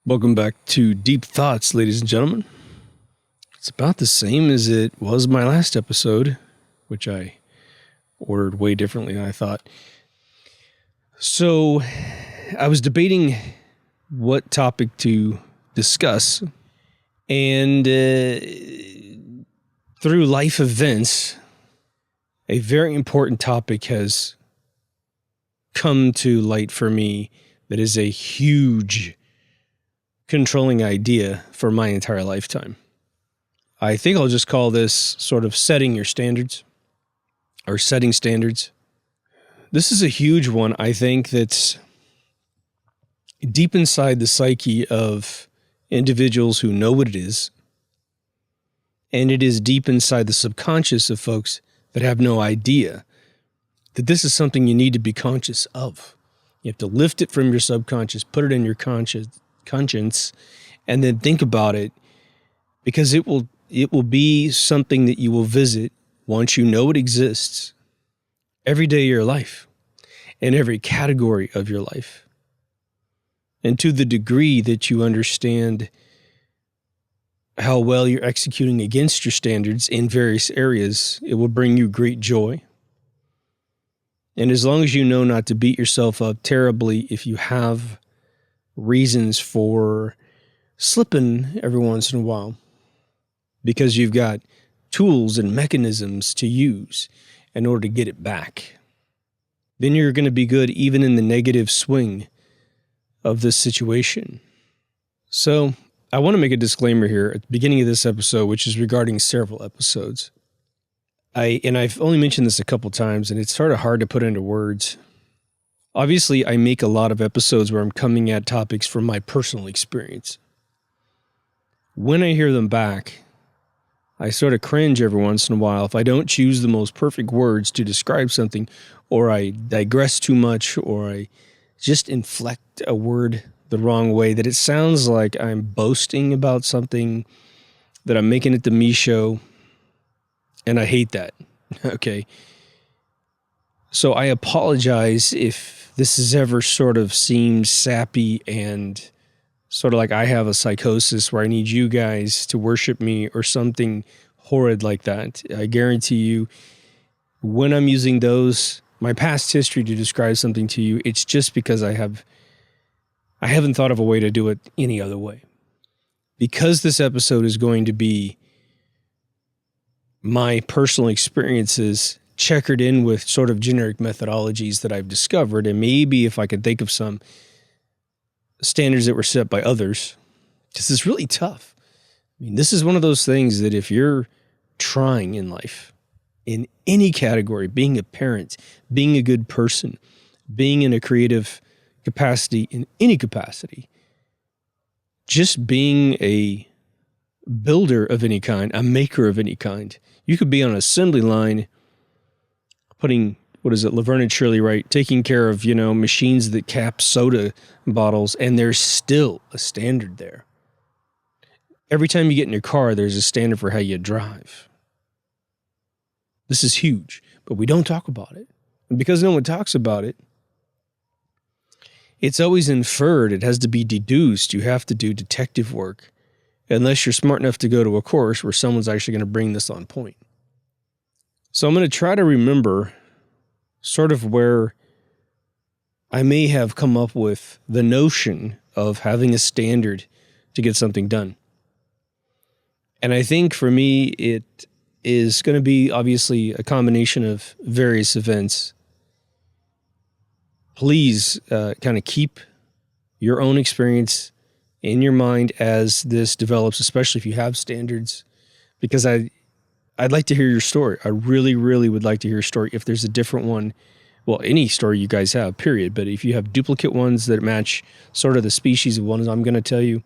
Welcome back to Deep Thoughts, ladies and gentlemen. It's about the same as it was my last episode, which I ordered way differently than I thought. So, I was debating what topic to discuss, and through life events, a very important topic has come to light for me that is a huge controlling idea for my entire lifetime. I think I'll just call this sort of setting your standards or setting standards. This is a huge one, I think, that's deep inside the psyche of individuals who know what it is. And it is deep inside the subconscious of folks that have no idea that this is something you need to be conscious of. You have to lift it from your subconscious, put it in your conscience, and then think about it, because it will be something that you will visit once you know it exists every day of your life, in every category of your life. And to the degree that you understand how well you're executing against your standards in various areas, it will bring you great joy. And as long as you know not to beat yourself up terribly if you have reasons for slipping every once in a while, because you've got tools and mechanisms to use in order to get it back, then you're going to be good even in the negative swing of this situation. So I want to make a disclaimer here at the beginning of this episode, which is regarding several episodes. I've only mentioned this a couple times, and it's sort of hard to put into words. Obviously, I make a lot of episodes where I'm coming at topics from my personal experience. When I hear them back, I sort of cringe every once in a while if I don't choose the most perfect words to describe something, or I digress too much, or I just inflect a word the wrong way, that it sounds like I'm boasting about something, that I'm making it the me show, and I hate that, okay? So I apologize if this has ever sort of seemed sappy and sort of like I have a psychosis where I need you guys to worship me or something horrid like that. I guarantee you, when I'm using my past history to describe something to you, it's just because I haven't thought of a way to do it any other way. Because this episode is going to be my personal experiences checkered in with sort of generic methodologies that I've discovered, and maybe if I could think of some standards that were set by others, because it's really tough. I mean, this is one of those things that if you're trying in life, in any category, being a parent, being a good person, being in a creative capacity, in any capacity, just being a builder of any kind, a maker of any kind. You could be on an assembly line putting, Laverne and Shirley Wright, taking care of, machines that cap soda bottles, and there's still a standard there. Every time you get in your car, there's a standard for how you drive. This is huge, but we don't talk about it. And because no one talks about it, it's always inferred. It has to be deduced. You have to do detective work, unless you're smart enough to go to a course where someone's actually going to bring this on point. So I'm going to try to remember sort of where I may have come up with the notion of having a standard to get something done. And I think for me, it is going to be obviously a combination of various events. Please kind of keep your own experience in your mind as this develops, especially if you have standards, because I'd like to hear your story. I really, really would like to hear your story. If there's a different one, well, any story you guys have, period. But if you have duplicate ones that match sort of the species of ones I'm going to tell you,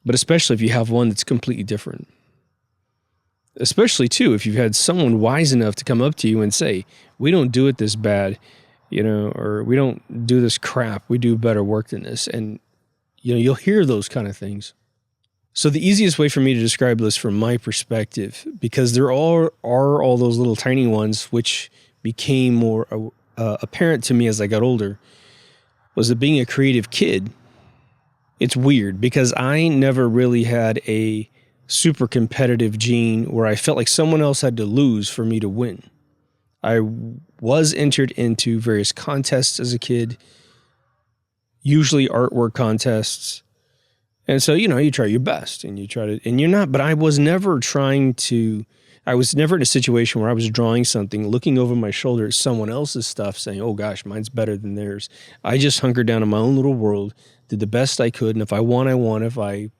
but especially if you have one that's completely different. Especially, too, if you've had someone wise enough to come up to you and say, we don't do it this bad, or we don't do this crap. We do better work than this. And, you'll hear those kind of things. So the easiest way for me to describe this from my perspective, because there are all those little tiny ones which became more apparent to me as I got older, was that being a creative kid It's weird because I never really had a super competitive gene where I felt like someone else had to lose for me to win. I was entered into various contests as a kid, usually artwork contests. And so, you try your best and you try to, and you're not, but I was never I was never in a situation where I was drawing something, looking over my shoulder at someone else's stuff saying, oh gosh, mine's better than theirs. I just hunkered down in my own little world, did the best I could. And if I won, I won. If I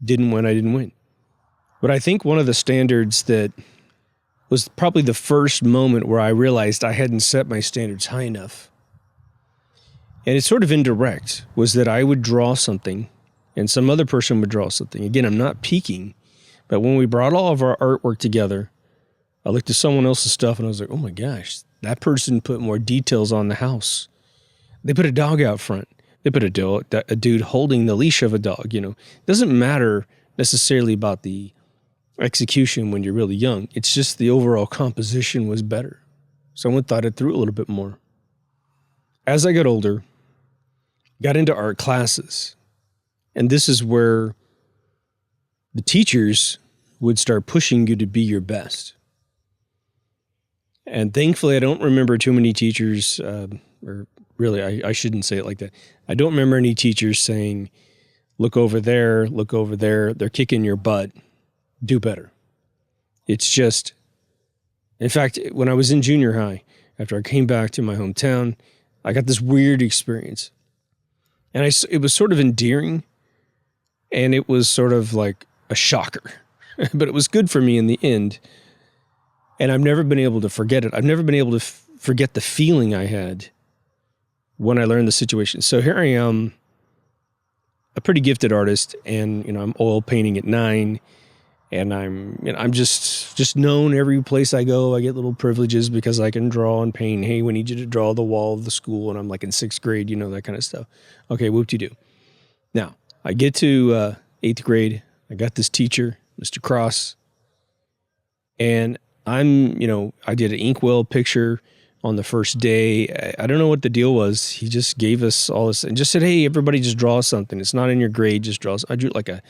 didn't win, I didn't win. But I think one of the standards that was probably the first moment where I realized I hadn't set my standards high enough, and it's sort of indirect, was that I would draw something and some other person would draw something. Again, I'm not peeking, but when we brought all of our artwork together, I looked at someone else's stuff and I was like, oh my gosh, that person put more details on the house. They put a dog out front. They put a dude holding the leash of a dog. It doesn't matter necessarily about the execution when you're really young. It's just the overall composition was better. Someone thought it through a little bit more. As I got older, got into art classes, and this is where the teachers would start pushing you to be your best. And thankfully, I don't remember too many teachers, or really, I shouldn't say it like that. I don't remember any teachers saying, look over there, they're kicking your butt, do better. It's just, in fact, when I was in junior high, after I came back to my hometown, I got this weird experience. And it was sort of endearing, and it was sort of like a shocker. But it was good for me in the end. And I've never been able to forget it. I've never been able to forget the feeling I had when I learned the situation. So here I am, a pretty gifted artist, and I'm oil painting at 9, and I'm just known every place I go. I get little privileges because I can draw and paint. Hey, we need you to draw the wall of the school, and I'm like in 6th grade, that kind of stuff. Okay, whoop-de-doo. Now, I get to 8th grade. I got this teacher, Mr. Cross, and I did an inkwell picture on the first day. I don't know what the deal was. He just gave us all this and just said, hey, everybody just draw something. It's not in your grade, just draw. I drew like a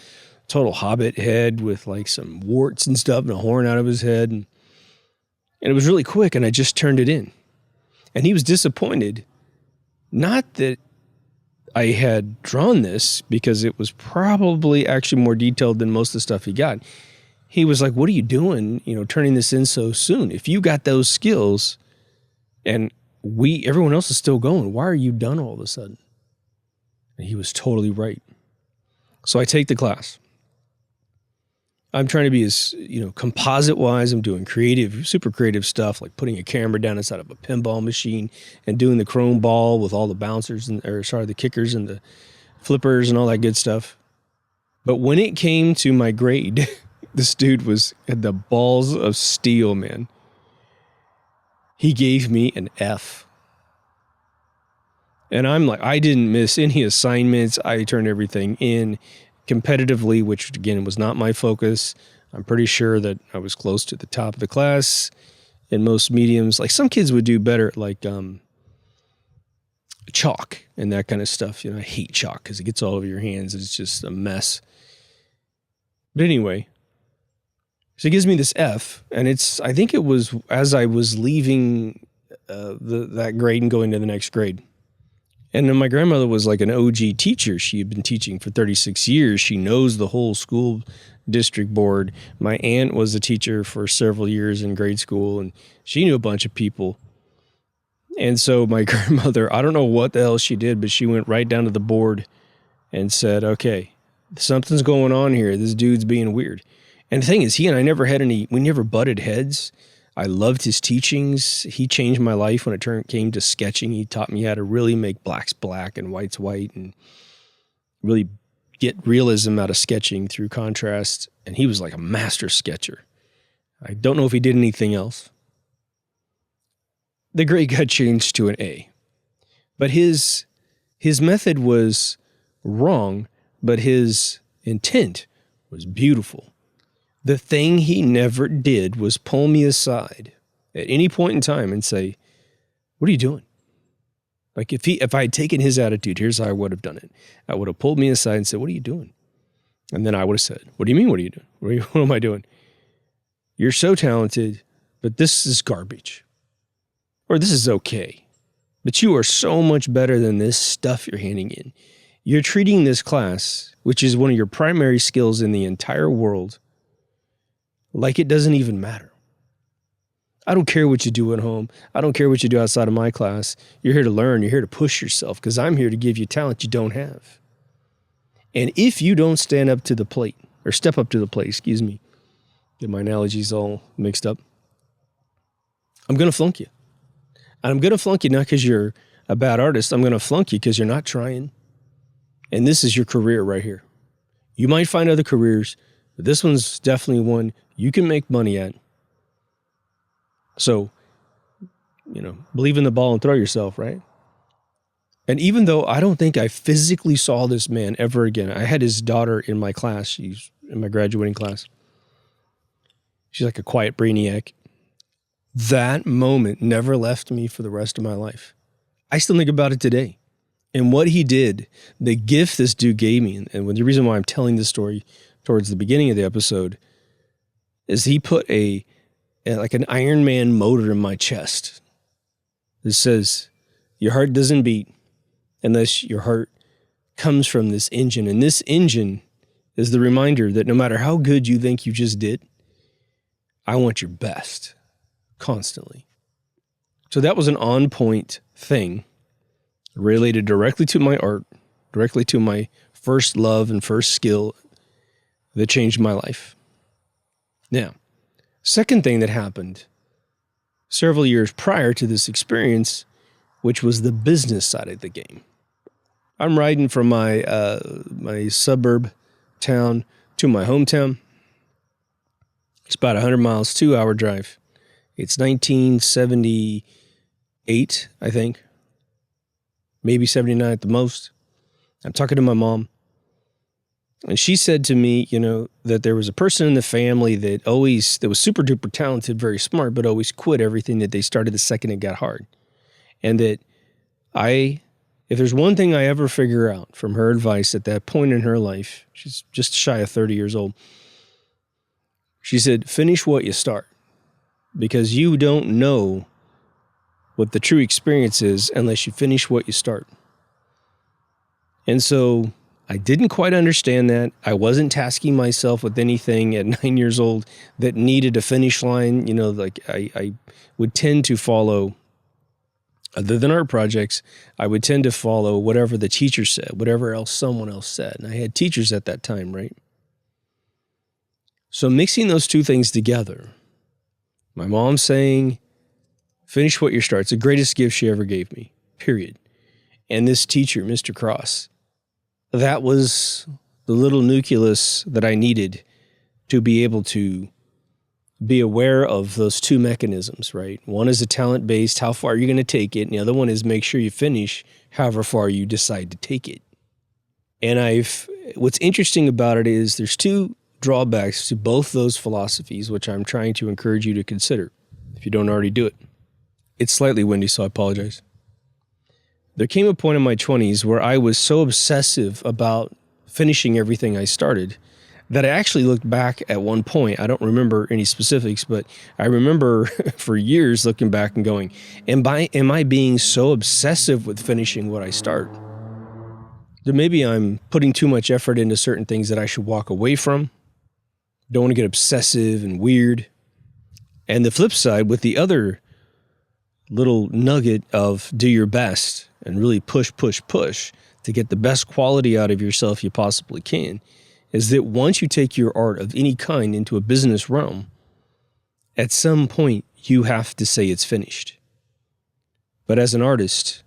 total hobbit head with like some warts and stuff and a horn out of his head. And it was really quick, and I just turned it in. And he was disappointed. Not that I had drawn this, because it was probably actually more detailed than most of the stuff he got. He was like, what are you doing, turning this in so soon? If you got those skills and everyone else is still going, why are you done all of a sudden? And he was totally right. So I take the class. I'm trying to be as, composite wise. I'm doing super creative stuff, like putting a camera down inside of a pinball machine and doing the chrome ball with all the bouncers the kickers and the flippers and all that good stuff. But when it came to my grade, this dude had the balls of steel, man. He gave me an F. And I'm like, I didn't miss any assignments. I turned everything in competitively, which again was not my focus. I'm pretty sure that I was close to the top of the class in most mediums. Like some kids would do better at like chalk and that kind of stuff. I hate chalk because it gets all over your hands and it's just a mess. But anyway, so he gives me this F, and I think it was as I was leaving that grade and going to the next grade. And then my grandmother was like an OG teacher. She had been teaching for 36 years. She knows the whole school district board. My aunt was a teacher for several years in grade school, and she knew a bunch of people. And so my grandmother, I don't know what the hell she did, but she went right down to the board and said, okay, something's going on here. This dude's being weird. And the thing is, he and I we never butted heads. I loved his teachings. He changed my life when it came to sketching. He taught me how to really make blacks black and whites white and really get realism out of sketching through contrast. And he was like a master sketcher. I don't know if he did anything else. The grade got changed to an A. But his method was wrong, but his intent was beautiful. The thing he never did was pull me aside at any point in time and say, what are you doing? Like if I had taken his attitude, here's how I would have done it. I would have pulled me aside and said, "What are you doing?" And then I would have said, "What do you mean? What are you doing? What am I doing? You're so talented, but this is garbage. Or this is okay. But you are so much better than this stuff you're handing in. You're treating this class, which is one of your primary skills in the entire world, like it doesn't even matter. I don't care what you do at home. I don't care what you do outside of my class. You're here to learn. You're here to push yourself because I'm here to give you talent you don't have. And if you don't stand up to the plate, or step up to the plate, excuse me, get my analogies all mixed up, I'm going to flunk you. And I'm going to flunk you not because you're a bad artist. I'm going to flunk you because you're not trying. And this is your career right here. You might find other careers, but this one's definitely one you can make money at. So, believe in the ball and throw yourself, right? And even though I don't think I physically saw this man ever again, I had his daughter in my class. She's in my graduating class. She's like a quiet brainiac. That moment never left me for the rest of my life. I still think about it today. And what he did, the gift this dude gave me, and the reason why I'm telling this story towards the beginning of the episode, is he put like an Iron Man motor in my chest. It says, your heart doesn't beat unless your heart comes from this engine. And this engine is the reminder that no matter how good you think you just did, I want your best constantly. So that was an on-point thing related directly to my art, directly to my first love and first skill that changed my life. Now, second thing that happened several years prior to this experience, which was the business side of the game. I'm riding from my suburb town to my hometown. It's about 100 miles, 2-hour drive. It's 1978, I think. Maybe 79 at the most. I'm talking to my mom. And she said to me, that there was a person in the family that was super duper talented, very smart, but always quit everything that they started the second it got hard. And that if there's one thing I ever figure out from her advice at that point in her life, she's just shy of 30 years old. She said, finish what you start, because you don't know what the true experience is unless you finish what you start. And so I didn't quite understand that. I wasn't tasking myself with anything at 9 years old that needed a finish line. Like I would tend to follow, other than art projects, I would tend to follow whatever the teacher said, whatever else someone else said. And I had teachers at that time, right? So mixing those two things together, my mom saying, finish what you start. It's the greatest gift she ever gave me, period. And this teacher, Mr. Cross, that was the little nucleus that I needed to be able to be aware of those two mechanisms, right? One is a talent-based, how far are you going to take it? And the other one is make sure you finish however far you decide to take it. And what's interesting about it is there's two drawbacks to both those philosophies, which I'm trying to encourage you to consider if you don't already do it. It's slightly windy, so I apologize. There came a point in my 20s where I was so obsessive about finishing everything I started that I actually looked back at one point. I don't remember any specifics, but I remember for years looking back and going, am I being so obsessive with finishing what I start that maybe I'm putting too much effort into certain things that I should walk away from? Don't want to get obsessive and weird. And the flip side, with the other little nugget of do your best and really push to get the best quality out of yourself you possibly can, is that once you take your art of any kind into a business realm, at some point you have to say it's finished. But as an artist,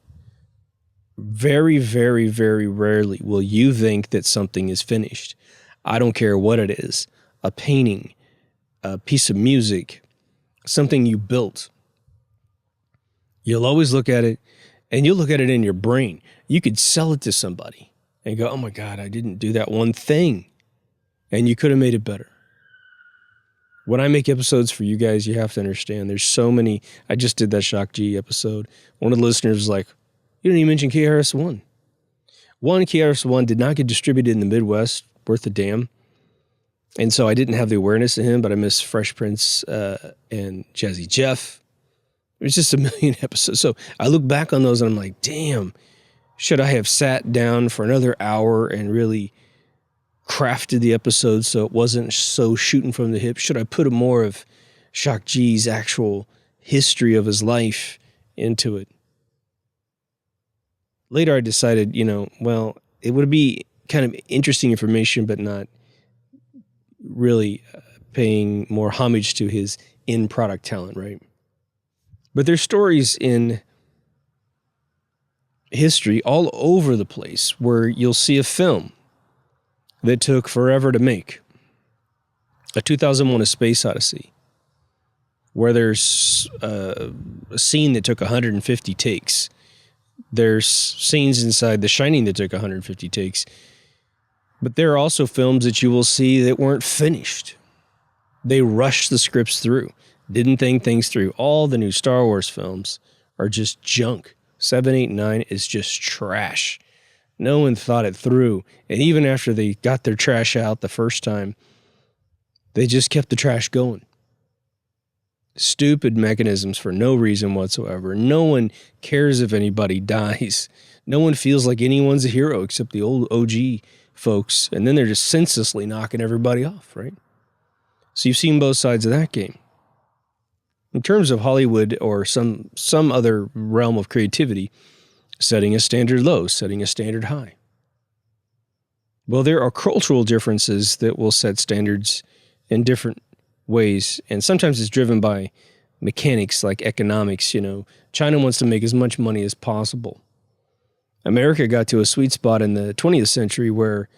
very, very, very rarely will you think that something is finished. I don't care what it is, a painting, a piece of music, something you built. You'll always look at it, and you'll look at it in your brain. You could sell it to somebody and go, oh my God, I didn't do that one thing. And you could have made it better. When I make episodes for you guys, you have to understand there's so many. I just did that Shock G episode. One of the listeners was like, You didn't even mention KRS-One. KRS-One did not get distributed in the Midwest, worth a damn. And so I didn't have the awareness of him, but I miss Fresh Prince and Jazzy Jeff. It was just a million episodes. So I look back on those and I'm like, damn, should I have sat down for another hour and really crafted the episode so it wasn't so shooting from the hip? Should I put more of Shock G's actual history of his life into it? Later I decided, it would be kind of interesting information, but not really paying more homage to his in-product talent, right? But there's stories in history all over the place where you'll see a film that took forever to make. A 2001: A Space Odyssey, where there's a scene that took 150 takes. There's scenes inside The Shining that took 150 takes. But there are also films that you will see that weren't finished. They rushed the scripts through, didn't think things through. All the new Star Wars films are just junk. 7, 8, 9 is just trash. No one thought it through. And even after they got their trash out the first time, they just kept the trash going. Stupid mechanisms for no reason whatsoever. No one cares if anybody dies. No one feels like anyone's a hero except the old OG folks. And then they're just senselessly knocking everybody off, right? So you've seen both sides of that game. In terms of Hollywood or some other realm of creativity, setting a standard low, setting a standard high. Well, there are cultural differences that will set standards in different ways, and sometimes it's driven by mechanics like economics. China wants to make as much money as possible. America got to a sweet spot in the 20th century where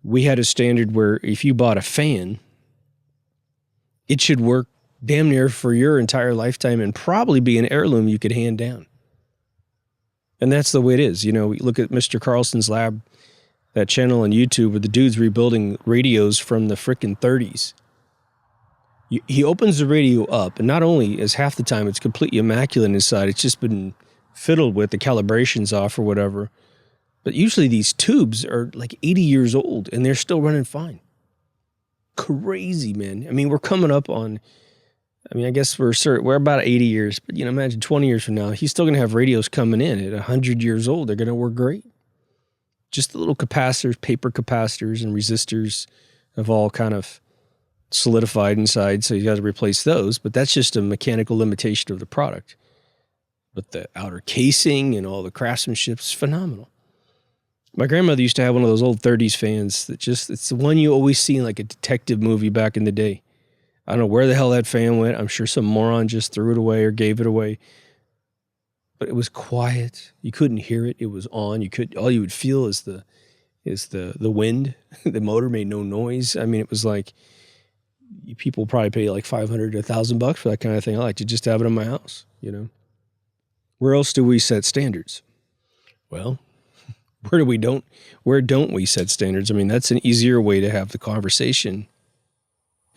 we had a standard where if you bought a fan, it should work damn near for your entire lifetime and probably be an heirloom you could hand down. And that's the way it is. We look at Mr. Carlson's Lab, that channel on YouTube where the dude's rebuilding radios from the frickin' 30s. He opens the radio up, and not only is half the time it's completely immaculate inside, it's just been fiddled with, the calibration's off or whatever. But usually these tubes are like 80 years old, and they're still running fine. Crazy, man. I mean, we're coming up on, I guess we're about 80 years, but imagine 20 years from now, he's still going to have radios coming in at 100 years old. They're going to work great. Just the little capacitors, paper capacitors and resistors have all kind of solidified inside, so you got to replace those, but that's just a mechanical limitation of the product. But the outer casing and all the craftsmanship is phenomenal. My grandmother used to have one of those old 30s fans that it's the one you always see in like a detective movie back in the day. I don't know where the hell that fan went. I'm sure some moron just threw it away or gave it away. But it was quiet. You couldn't hear it. It was on. All you would feel is the wind. The motor made no noise. It was like, people probably pay like $500 to $1,000 for that kind of thing. I like to just have it in my house, Where else do we set standards? Well, where don't we set standards? That's an easier way to have the conversation.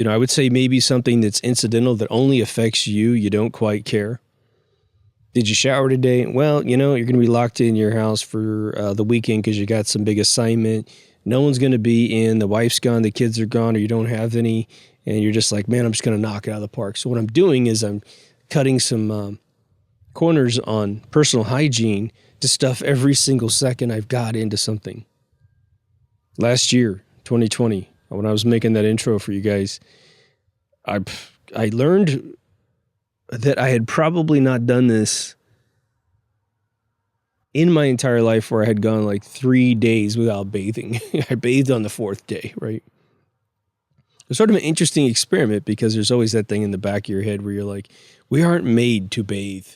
I would say maybe something that's incidental that only affects you. You don't quite care. Did you shower today? Well, you're going to be locked in your house for the weekend because you got some big assignment. No one's going to be in. The wife's gone. The kids are gone, or you don't have any. And you're just like, man, I'm just going to knock it out of the park. So what I'm doing is I'm cutting some corners on personal hygiene to stuff every single second I've got into something. Last year, 2020, when I was making that intro for you guys, I learned that I had probably not done this in my entire life, where I had gone like 3 days without bathing. I bathed on the 4th day, right? It's sort of an interesting experiment because there's always that thing in the back of your head where you're like, we aren't made to bathe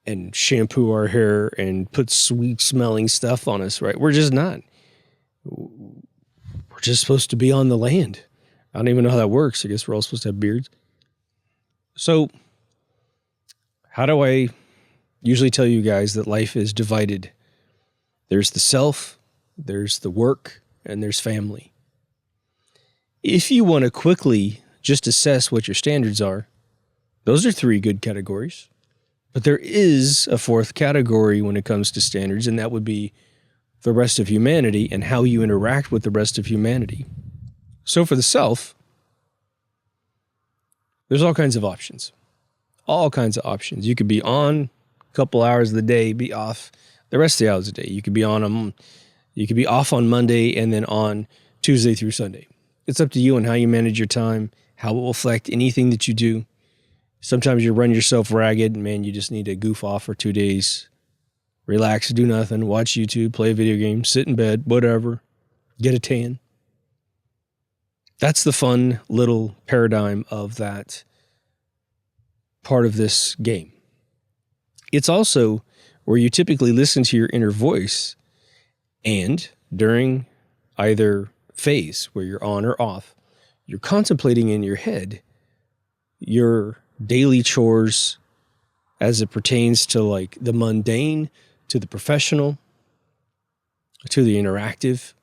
and shampoo our hair and put sweet smelling stuff on us, right? We're just not. We're just supposed to be on the land. I don't even know how that works. I guess we're all supposed to have beards. So how do I usually tell you guys that life is divided? There's the self, there's the work, and there's family. If you want to quickly just assess what your standards are, those are 3 good categories. But there is a fourth category when it comes to standards, and that would be the rest of humanity and how you interact with the rest of humanity. So for the self, there's all kinds of options. All kinds of options. You could be on a couple hours of the day, be off the rest of the hours of the day. You could be you could be off on Monday and then on Tuesday through Sunday. It's up to you on how you manage your time, how it will affect anything that you do. Sometimes you run yourself ragged, and man, you just need to goof off for 2 days. Relax, do nothing, watch YouTube, play a video game, sit in bed, whatever, get a tan. That's the fun little paradigm of that part of this game. It's also where you typically listen to your inner voice, and during either phase where you're on or off, you're contemplating in your head your daily chores as it pertains to like the mundane, to the professional, to the interactive,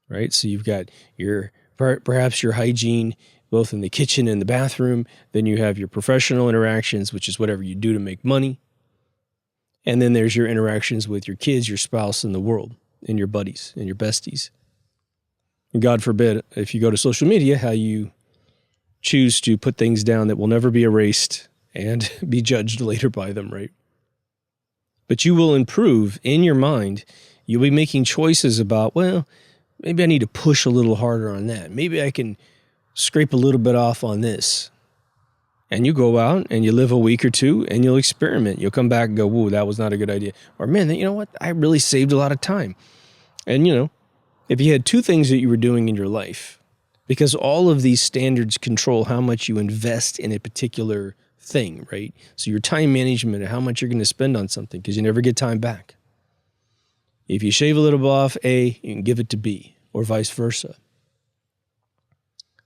right? So you've got perhaps your hygiene, both in the kitchen and the bathroom. Then you have your professional interactions, which is whatever you do to make money. And then there's your interactions with your kids, your spouse, and the world, and your buddies and your besties. And God forbid, if you go to social media, how you choose to put things down that will never be erased and be judged later by them, right? But you will improve in your mind. You'll be making choices about, well, maybe I need to push a little harder on that. Maybe I can scrape a little bit off on this. And you go out and you live a week or two and you'll experiment. You'll come back and go, whoa, that was not a good idea. Or man, you know what? I really saved a lot of time. And if you had two things that you were doing in your life, because all of these standards control how much you invest in a particular thing, right? So your time management and how much you're going to spend on something, because you never get time back. If you shave a little bit off A, you can give it to B, or vice versa.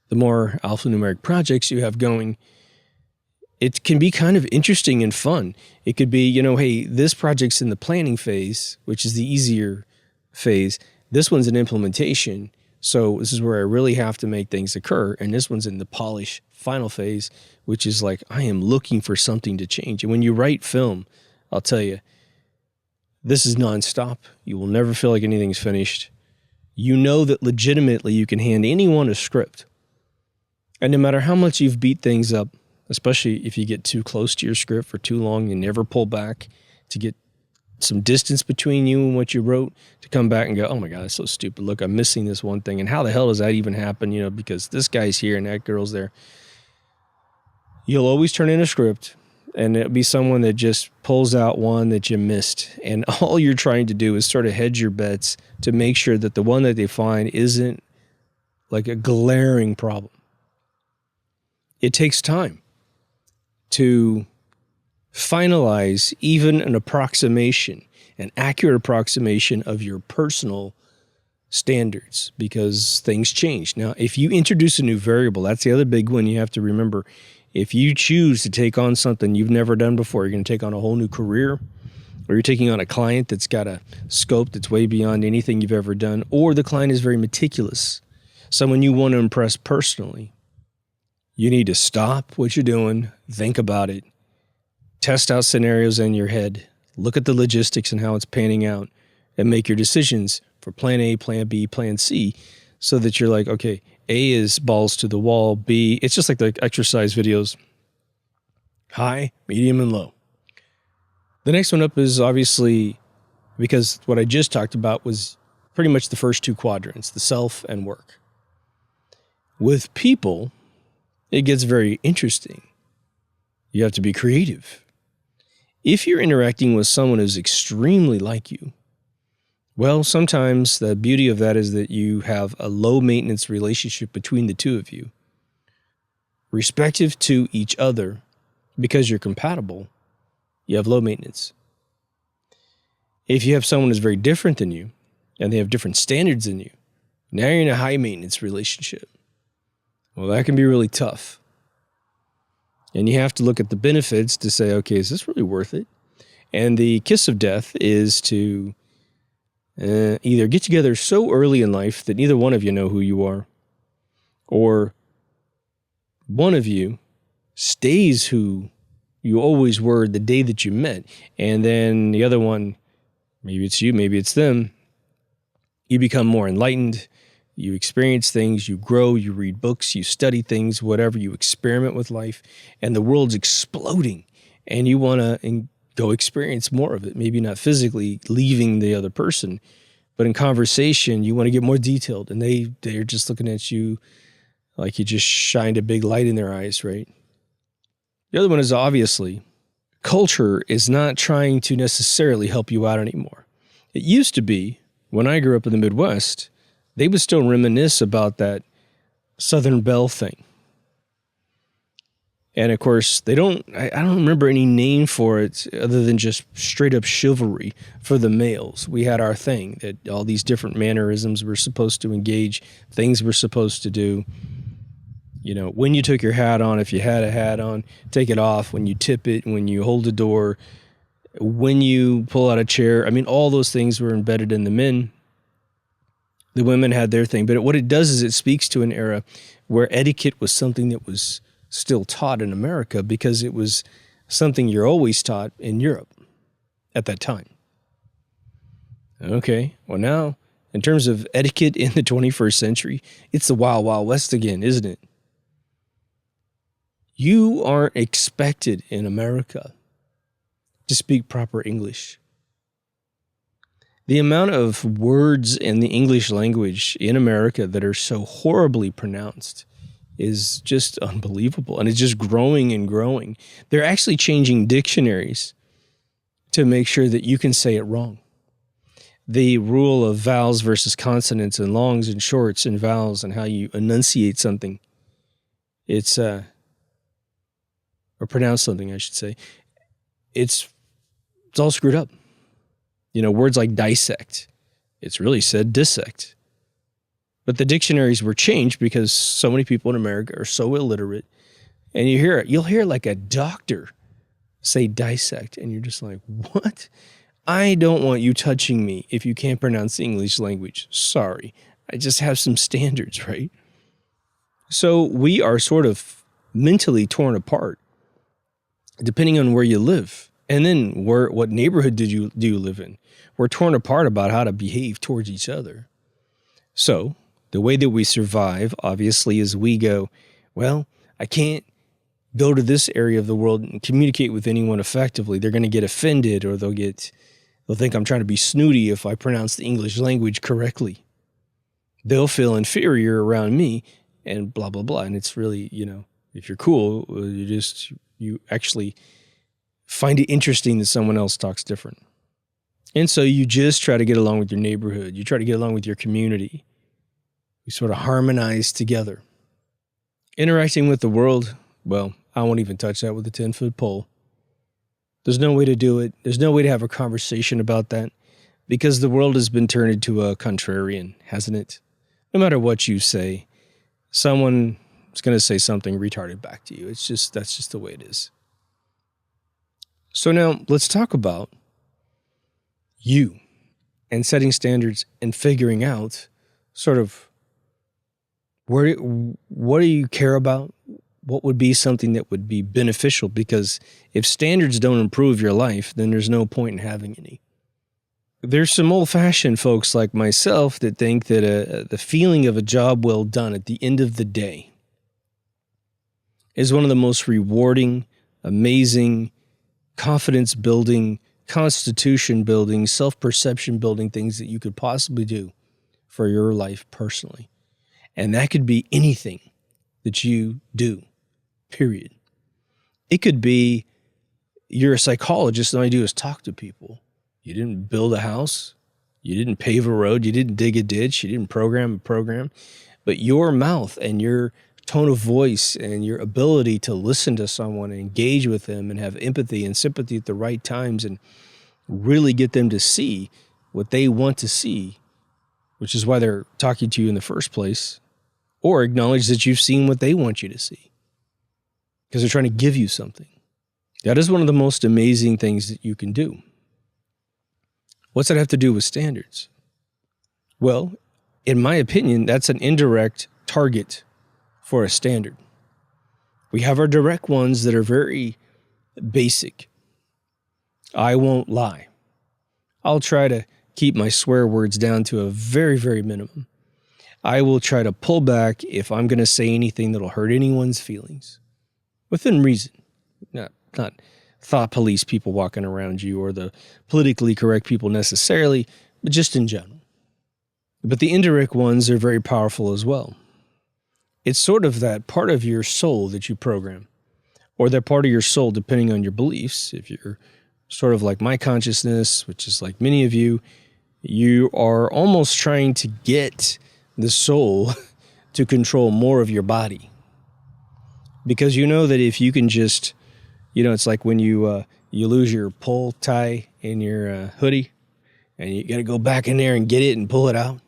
The more alphanumeric projects you have going, it can be kind of interesting and fun. It could be, hey, this project's in the planning phase, which is the easier phase. This one's in implementation. So this is where I really have to make things occur. And this one's in the polish final phase, which is like, I am looking for something to change. And when you write film, I'll tell you, this is nonstop. You will never feel like anything's finished. You know that legitimately you can hand anyone a script. And no matter how much you've beat things up, especially if you get too close to your script for too long, you never pull back to get some distance between you and what you wrote, to come back and go, oh my God, that's so stupid. Look, I'm missing this one thing. And how the hell does that even happen? Because this guy's here and that girl's there. You'll always turn in a script and it'll be someone that just pulls out one that you missed. And all you're trying to do is sort of hedge your bets to make sure that the one that they find isn't like a glaring problem. It takes time to finalize even an approximation, an accurate approximation of your personal standards, because things change. Now, if you introduce a new variable, that's the other big one you have to remember. If you choose to take on something you've never done before, you're going to take on a whole new career, or you're taking on a client that's got a scope that's way beyond anything you've ever done, or the client is very meticulous, someone you want to impress personally, you need to stop what you're doing, think about it, test out scenarios in your head, look at the logistics and how it's panning out, and make your decisions for plan A, plan B, plan C, so that you're like, okay, A is balls to the wall, B, it's just like the exercise videos, high, medium, and low. The next one up is obviously, because what I just talked about was pretty much the first two quadrants, the self and work. With people, it gets very interesting. You have to be creative. If you're interacting with someone who's extremely like you, well, sometimes the beauty of that is that you have a low maintenance relationship between the two of you, respective to each other. Because you're compatible, you have low maintenance. If you have someone who's very different than you and they have different standards than you, now you're in a high maintenance relationship. Well, that can be really tough. And you have to look at the benefits to say, okay, is this really worth it? And the kiss of death is to either get together so early in life that neither one of you know who you are, or one of you stays who you always were the day that you met. And then the other one, maybe it's you, maybe it's them. You become more enlightened. You experience things, you grow, you read books, you study things, whatever, you experiment with life, and the world's exploding. And you want to go experience more of it. Maybe not physically leaving the other person, but in conversation, you want to get more detailed. And they're just looking at you like you just shined a big light in their eyes, right? The other one is obviously, culture is not trying to necessarily help you out anymore. It used to be, when I grew up in the Midwest, they would still reminisce about that Southern Belle thing. And of course, I don't remember any name for it other than just straight up chivalry for the males. We had our thing that all these different mannerisms we're supposed to engage, things we're supposed to do. You know, when you took your hat on, if you had a hat on, take it off, when you tip it, when you hold the door, when you pull out a chair. I mean, all those things were embedded in the men. The women had their thing. But what it does is it speaks to an era where etiquette was something that was still taught in America because it was something you're always taught in Europe at that time. Okay, well now, in terms of etiquette in the 21st century, it's the Wild Wild West again, isn't it? You aren't expected in America to speak proper English. The amount of words in the English language in America that are so horribly pronounced is just unbelievable. And it's just growing and growing. They're actually changing dictionaries to make sure that you can say it wrong. The rule of vowels versus consonants and longs and shorts and vowels and how you enunciate something. Or pronounce something, I should say. It's all screwed up. You know, words like dissect, it's really said dissect. But the dictionaries were changed because so many people in America are so illiterate. And you'll hear like a doctor say dissect, and you're just like, what? I don't want you touching me if you can't pronounce the English language. Sorry. I just have some standards, right? So we are sort of mentally torn apart, depending on where you live. And then what neighborhood do you live in? We're torn apart about how to behave towards each other. So the way that we survive, obviously, is we go, well, I can't go to this area of the world and communicate with anyone effectively. They're going to get offended, or they'll think I'm trying to be snooty if I pronounce the English language correctly. They'll feel inferior around me and blah, blah, blah. And it's really, if you're cool, you actually find it interesting that someone else talks different. And so you just try to get along with your neighborhood. You try to get along with your community. We sort of harmonize together. Interacting with the world, well, I won't even touch that with a 10-foot pole. There's no way to do it. There's no way to have a conversation about that because the world has been turned into a contrarian, hasn't it? No matter what you say, someone is going to say something retarded back to you. That's just the way it is. So now let's talk about you and setting standards and figuring out sort of what do you care about? What would be something that would be beneficial? Because if standards don't improve your life, then there's no point in having any. There's some old-fashioned folks like myself that think that the feeling of a job well done at the end of the day is one of the most rewarding, amazing, confidence-building, constitution-building, self-perception-building things that you could possibly do for your life personally. And that could be anything that you do, period. It could be you're a psychologist and all you do is talk to people. You didn't build a house. You didn't pave a road. You didn't dig a ditch. You didn't program a program. But your mouth and your tone of voice and your ability to listen to someone and engage with them and have empathy and sympathy at the right times and really get them to see what they want to see, which is why they're talking to you in the first place, or acknowledge that you've seen what they want you to see because they're trying to give you something. That is one of the most amazing things that you can do. What's that have to do with standards? Well, in my opinion, that's an indirect target for a standard. We have our direct ones that are very basic. I won't lie. I'll try to keep my swear words down to a very, very minimum. I will try to pull back if I'm going to say anything that'll hurt anyone's feelings. Within reason. Not thought police people walking around you or the politically correct people necessarily, but just in general. But the indirect ones are very powerful as well. It's sort of that part of your soul that you program, or that part of your soul depending on your beliefs. If you're sort of like my consciousness, which is like many of you, you are almost trying to get the soul to control more of your body. Because you know that if you can just, it's like when you lose your pull tie in your hoodie and you got to go back in there and get it and pull it out.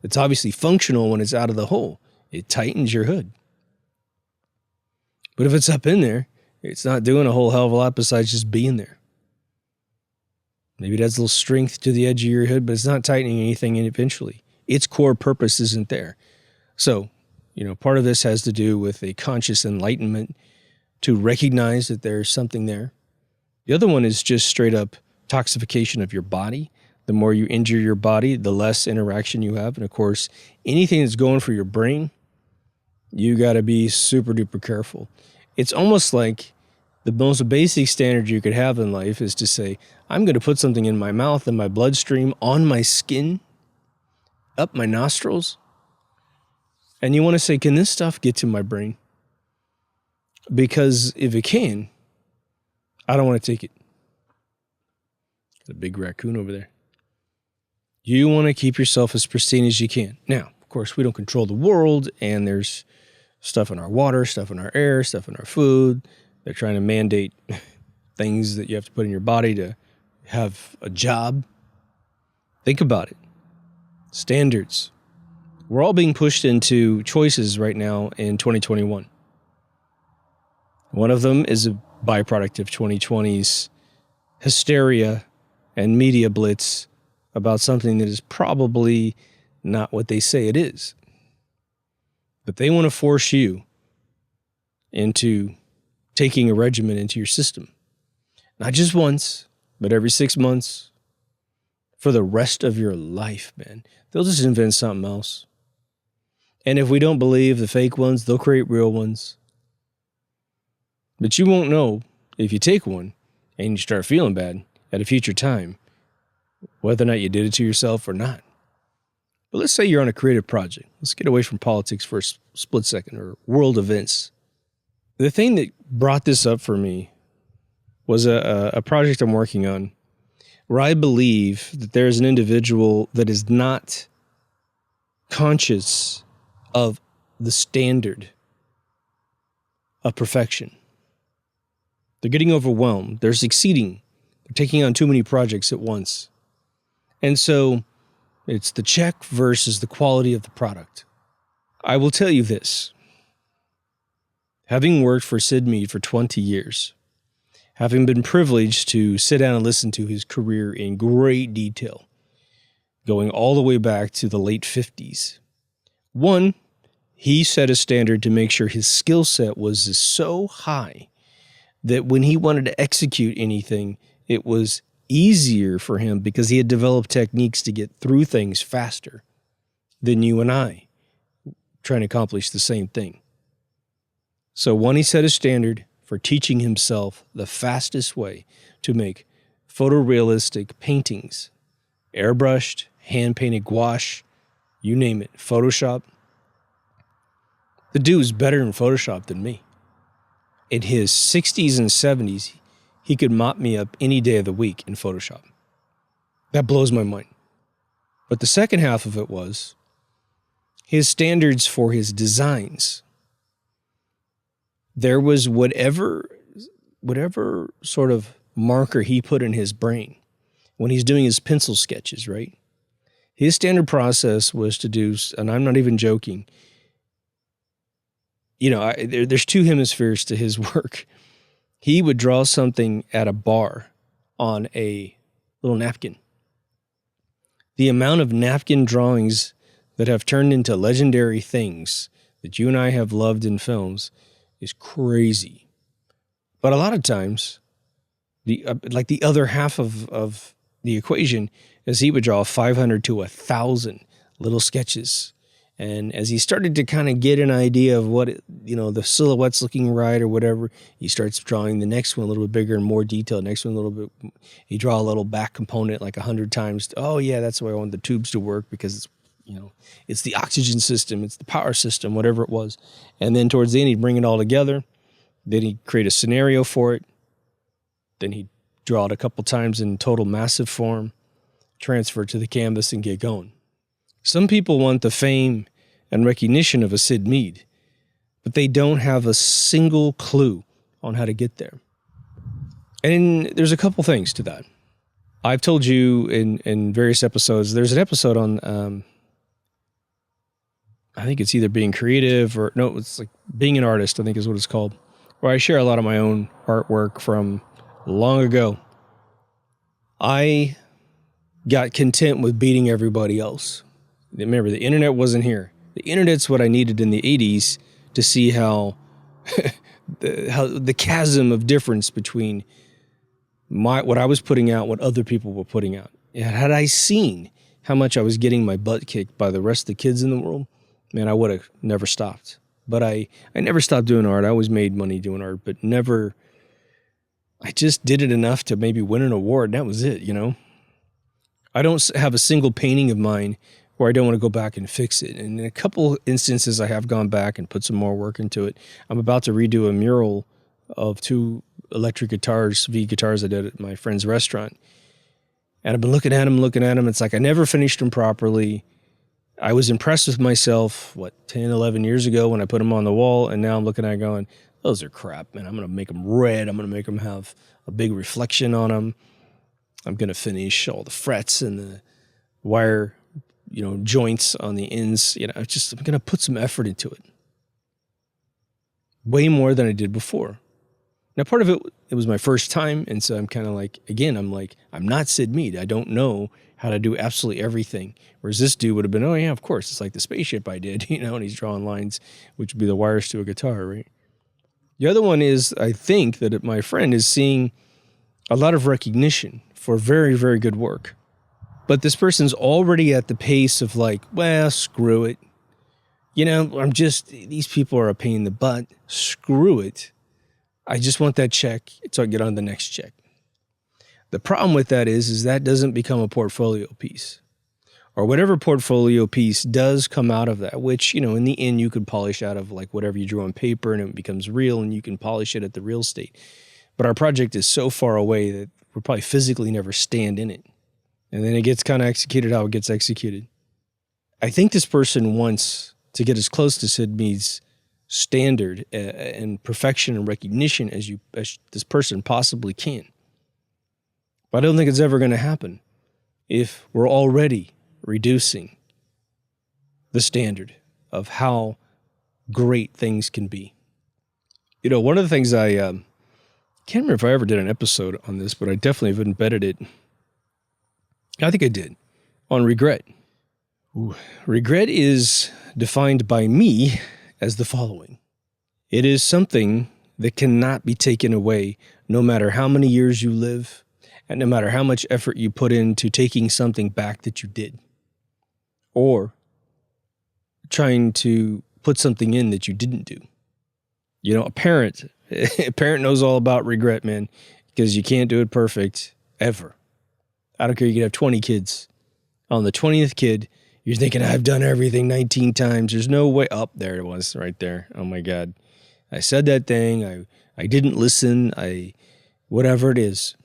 It's obviously functional when it's out of the hole. It tightens your hood. But if it's up in there, it's not doing a whole hell of a lot besides just being there. Maybe it adds a little strength to the edge of your hood, but it's not tightening anything eventually. Its core purpose isn't there. So, part of this has to do with a conscious enlightenment to recognize that there's something there. The other one is just straight up toxification of your body. The more you injure your body, the less interaction you have. And of course, anything that's going for your brain, you got to be super duper careful. It's almost like the most basic standard you could have in life is to say, I'm going to put something in my mouth and my bloodstream, on my skin, up my nostrils. And you want to say, can this stuff get to my brain? Because if it can, I don't want to take it. Got a big raccoon over there. You want to keep yourself as pristine as you can. Now, of course, we don't control the world, and there's stuff in our water, stuff in our air, stuff in our food. They're trying to mandate things that you have to put in your body to have a job. Think about it. Standards. We're all being pushed into choices right now in 2021. One of them is a byproduct of 2020's hysteria and media blitz about something that is probably not what they say it is. But they want to force you into taking a regimen into your system. Not just once, but every 6 months for the rest of your life, man. They'll just invent something else. And if we don't believe the fake ones, they'll create real ones. But you won't know if you take one and you start feeling bad at a future time, whether or not you did it to yourself or not. But let's say you're on a creative project. Let's get away from politics for a split second, or world events. The thing that brought this up for me was a project I'm working on where I believe that there's an individual that is not conscious of the standard of perfection. They're getting overwhelmed. They're succeeding. They're taking on too many projects at once. And so it's the check versus the quality of the product. I will tell you this. Having worked for Sid Mead for 20 years, having been privileged to sit down and listen to his career in great detail, going all the way back to the late 50s. One, he set a standard to make sure his skill set was so high that when he wanted to execute anything, it was easier for him because he had developed techniques to get through things faster than you and I trying to accomplish the same thing. So one, he set a standard for teaching himself the fastest way to make photorealistic paintings, airbrushed, hand-painted gouache, you name it, Photoshop. The dude was better in Photoshop than me. In his 60s and 70s, he could mop me up any day of the week in Photoshop. That blows my mind. But the second half of it was his standards for his designs. There was whatever sort of marker he put in his brain when he's doing his pencil sketches, right? His standard process was to do, and I'm not even joking, there's two hemispheres to his work. He would draw something at a bar on a little napkin. The amount of napkin drawings that have turned into legendary things that you and I have loved in films is crazy. But a lot of times, Like the other half of the equation is he would draw 500 to 1,000 little sketches. And as he started to kind of get an idea of what, the silhouette's looking right or whatever, he starts drawing the next one a little bit bigger and more detailed. Next one a little bit, he draw a little back component like 100 times. Oh yeah, that's the way I want the tubes to work because it's the oxygen system, it's the power system, whatever it was. And then towards the end, he'd bring it all together. Then he'd create a scenario for it. Then he'd draw it a couple times in total massive form, transfer it to the canvas, and get going. Some people want the fame and recognition of a Sid Mead, but they don't have a single clue on how to get there. And there's a couple things to that. I've told you in various episodes, there's an episode on, I think it's either being creative or, no, it's like being an artist, I think is what it's called, where I share a lot of my own artwork from long ago. I got content with beating everybody else. Remember, the internet wasn't here. The internet's what I needed in the 80s to see how the chasm of difference between what I was putting out, what other people were putting out. Had I seen how much I was getting my butt kicked by the rest of the kids in the world, man, I would have never stopped. But I never stopped doing art. I always made money doing art, but never, I just did it enough to maybe win an award. That was it, I don't have a single painting of mine where I don't want to go back and fix it. And in a couple instances, I have gone back and put some more work into it. I'm about to redo a mural of 2 electric guitars, V guitars I did at my friend's restaurant. And I've been looking at them. It's like I never finished them properly. I was impressed with myself, 10, 11 years ago when I put them on the wall. And now I'm looking at it going, those are crap, man. I'm going to make them red. I'm going to make them have a big reflection on them. I'm going to finish all the frets and the wire, joints on the ends. I'm going to put some effort into it. Way more than I did before. Now, part of it was my first time. And so I'm kind of like, again, I'm not Sid Mead. I don't know how to do absolutely everything. Whereas this dude would have been, oh yeah, of course. It's like the spaceship I did, and he's drawing lines, which would be the wires to a guitar, right? The other one is, I think that my friend is seeing a lot of recognition for very, very good work. But this person's already at the pace of like, well, screw it. These people are a pain in the butt. Screw it. I just want that check so I get on the next check. The problem with that is that doesn't become a portfolio piece. Or whatever portfolio piece does come out of that, which, in the end, you could polish out of like whatever you drew on paper and it becomes real and you can polish it at the real estate. But our project is so far away that we'll probably physically never stand in it. And then it gets kind of executed how it gets executed. I think this person wants to get as close to Sid Mead's standard and perfection and recognition as this person possibly can. But I don't think it's ever going to happen if we're already reducing the standard of how great things can be. One of the things I can't remember if I ever did an episode on this, but I definitely have embedded it. I think I did, on regret. Ooh. Regret is defined by me as the following. It is something that cannot be taken away no matter how many years you live and no matter how much effort you put into taking something back that you did or trying to put something in that you didn't do. A parent knows all about regret, man, because you can't do it perfect ever. I don't care. You could have 20 kids. On the 20th kid, you're thinking, I've done everything 19 times. There's no way. Up there it was right there. Oh my God. I said that thing. I didn't listen. Whatever it is.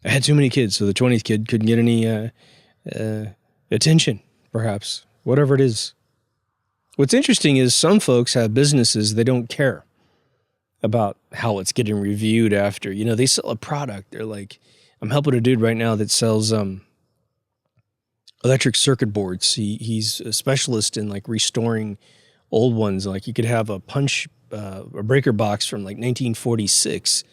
I had too many kids, so the 20th kid couldn't get any attention, perhaps. Whatever it is. What's interesting is some folks have businesses, they don't care about how it's getting reviewed after. They sell a product. They're like, I'm helping a dude right now that sells electric circuit boards. He's a specialist in like restoring old ones. Like you could have a breaker box from like 1946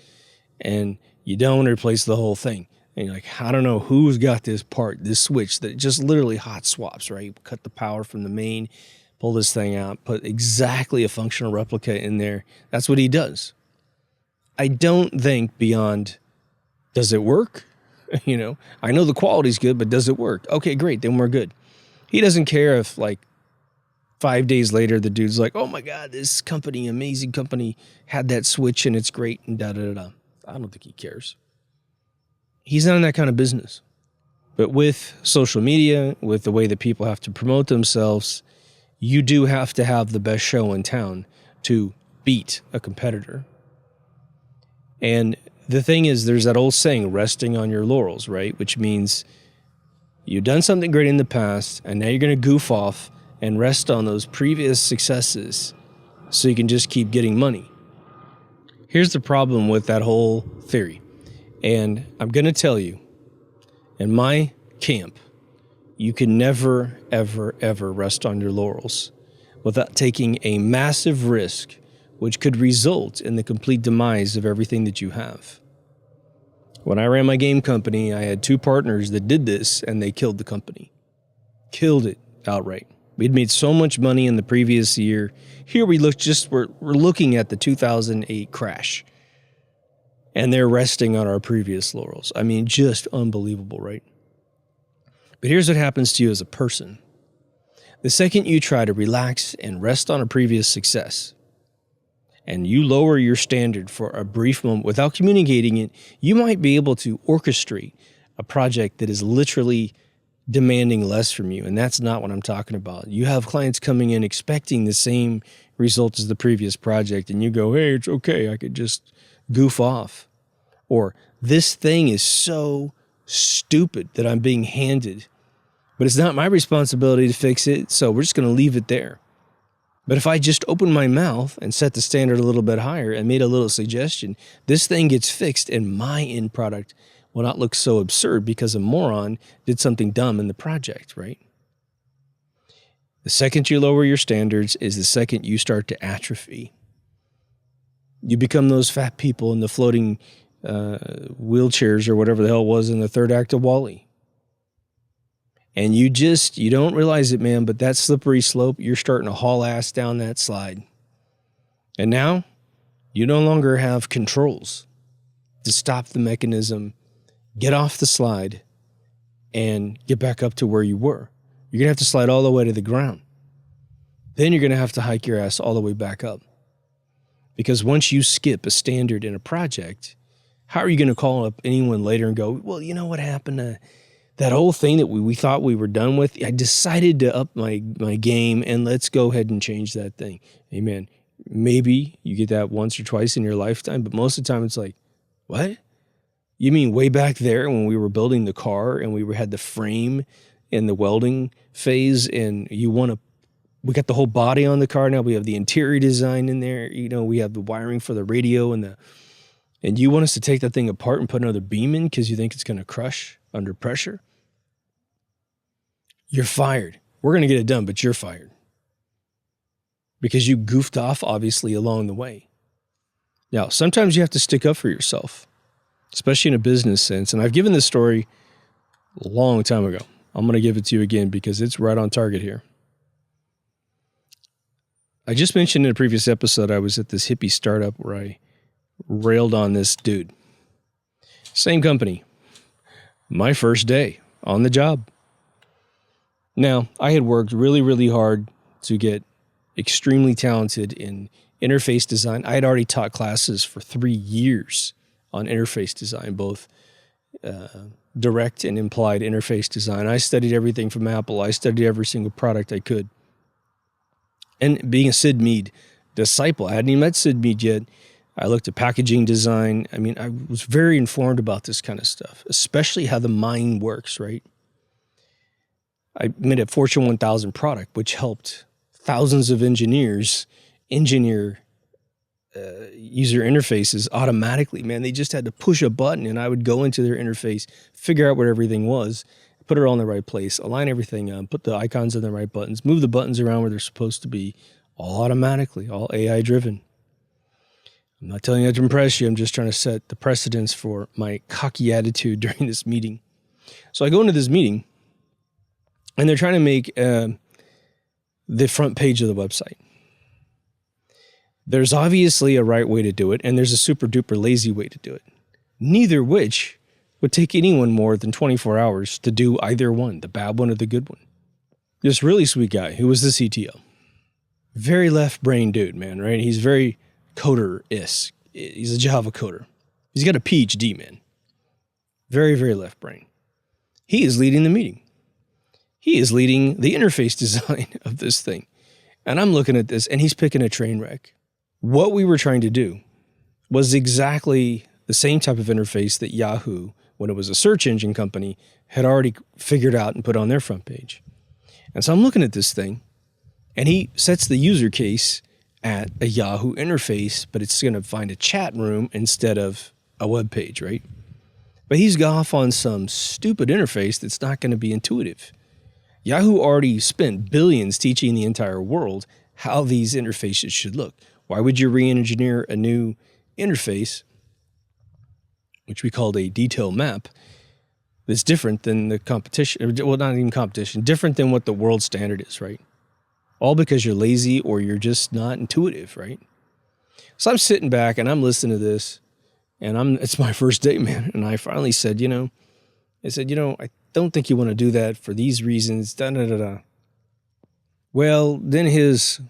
and you don't replace the whole thing. And you're like, I don't know who's got this part, this switch that just literally hot swaps, right? Cut the power from the main, pull this thing out, put exactly a functional replica in there. That's what he does. I don't think beyond, does it work? I know the quality's good, but does it work? Okay, great. Then we're good. He doesn't care if 5 days later, the dude's like, oh my God, this company, amazing company, had that switch and it's great and da-da-da-da. I don't think he cares. He's not in that kind of business. But with social media, with the way that people have to promote themselves, you do have to have the best show in town to beat a competitor. And the thing is, there's that old saying, resting on your laurels, right? Which means you've done something great in the past, and now you're going to goof off and rest on those previous successes so you can just keep getting money. Here's the problem with that whole theory. And I'm going to tell you, in my camp, you can never, ever, ever rest on your laurels without taking a massive risk, which could result in the complete demise of everything that you have. When I ran my game company, I had 2 partners that did this, and they killed the company. Killed it outright. We'd made so much money in the previous year. Here we're looking at the 2008 crash. And they're resting on our previous laurels. I mean, just unbelievable, right? But here's what happens to you as a person. The second you try to relax and rest on a previous success, and you lower your standard for a brief moment without communicating it, you might be able to orchestrate a project that is literally demanding less from you. And that's not what I'm talking about. You have clients coming in expecting the same result as the previous project, and you go, hey, it's okay, I could just goof off. Or this thing is so stupid that I'm being handed, but it's not my responsibility to fix it, so we're just going to leave it there. But if I just opened my mouth and set the standard a little bit higher and made a little suggestion, this thing gets fixed and my end product will not look so absurd because a moron did something dumb in the project, right? The second you lower your standards is the second you start to atrophy. You become those fat people in the floating wheelchairs or whatever the hell it was in the third act of WALL-E. And you don't realize it, man, but that slippery slope, you're starting to haul ass down that slide. And now you no longer have controls to stop the mechanism, get off the slide, and get back up to where you were. You're going to have to slide all the way to the ground. Then you're going to have to hike your ass all the way back up. Because once you skip a standard in a project, how are you going to call up anyone later and go, well, you know what happened to that whole thing that we thought we were done with? I decided to up my game, and let's go ahead and change that thing. Amen. Maybe you get that once or twice in your lifetime, but most of the time it's like, what? You mean way back there when we were building the car and we had the frame in the welding phase, and we got the whole body on the car. Now we have the interior design in there. We have the wiring for the radio and you want us to take that thing apart and put another beam in because you think it's going to crush under pressure? You're fired. We're going to get it done, but you're fired. Because you goofed off, obviously, along the way. Now, sometimes you have to stick up for yourself, especially in a business sense. And I've given this story a long time ago. I'm going to give it to you again because it's right on target here. I just mentioned in a previous episode, I was at this hippie startup where I railed on this dude. Same company. My first day on the job. Now, I had worked really, really hard to get extremely talented in interface design. I had already taught classes for 3 years on interface design, both direct and implied interface design. I studied everything from Apple. I studied every single product I could. And being a Sid Mead disciple, I hadn't even met Sid Mead yet. I looked at packaging design. I mean, I was very informed about this kind of stuff, especially how the mind works, right? I made a Fortune 1000 product, which helped thousands of engineers engineer user interfaces automatically. Man, they just had to push a button, and I would go into their interface, figure out what everything was, put it all in the right place, align everything up, put the icons in the right buttons, move the buttons around where they're supposed to be, all automatically, all AI-driven. I'm not telling you that to impress you. I'm just trying to set the precedence for my cocky attitude during this meeting. So I go into this meeting, and they're trying to make the front page of the website. There's obviously a right way to do it, and there's a super duper lazy way to do it. Neither which would take anyone more than 24 hours to do either one, the bad one or the good one. This really sweet guy who was the CTO. Very left brain dude, man, right? He's very coder-isk. He's a Java coder. He's got a PhD, man. Very, very left brain. He is leading the meeting. He is leading the interface design of this thing. And I'm looking at this, and he's picking a train wreck. What we were trying to do was exactly the same type of interface that Yahoo, when it was a search engine company, had already figured out and put on their front page. And so I'm looking at this thing, and he sets the user case at a Yahoo interface, but it's going to find a chat room instead of a web page, right? But he's off on some stupid interface that's not going to be intuitive. Yahoo already spent billions teaching the entire world how these interfaces should look. Why would you re-engineer a new interface, which we called a detail map, that's different than the competition, well, not even competition, different than what the world standard is, right? All because you're lazy or you're just not intuitive, right? So I'm sitting back and I'm listening to this, and it's my first day, man. And I finally said, I don't think you want to do that for these reasons, da-da-da-da. Well, then his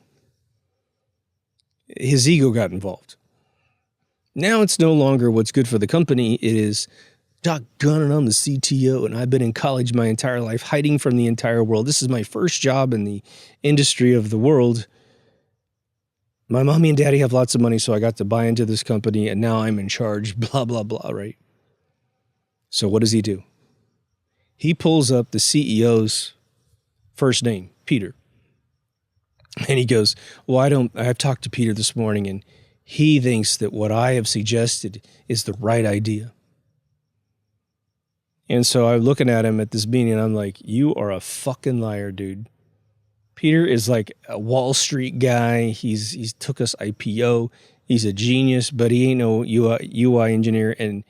ego got involved. Now it's no longer what's good for the company. It is, doggone it, I'm the CTO, and I've been in college my entire life, hiding from the entire world. This is my first job in the industry of the world. My mommy and daddy have lots of money, so I got to buy into this company, and now I'm in charge, blah, blah, blah, right? So what does he do? He pulls up the CEO's first name, Peter. And he goes, well, I've talked to Peter this morning, and he thinks that what I have suggested is the right idea. And so I'm looking at him at this meeting, and I'm like, you are a fucking liar, dude. Peter is like a Wall Street guy. He's took us IPO. He's a genius, but he ain't no UI engineer. And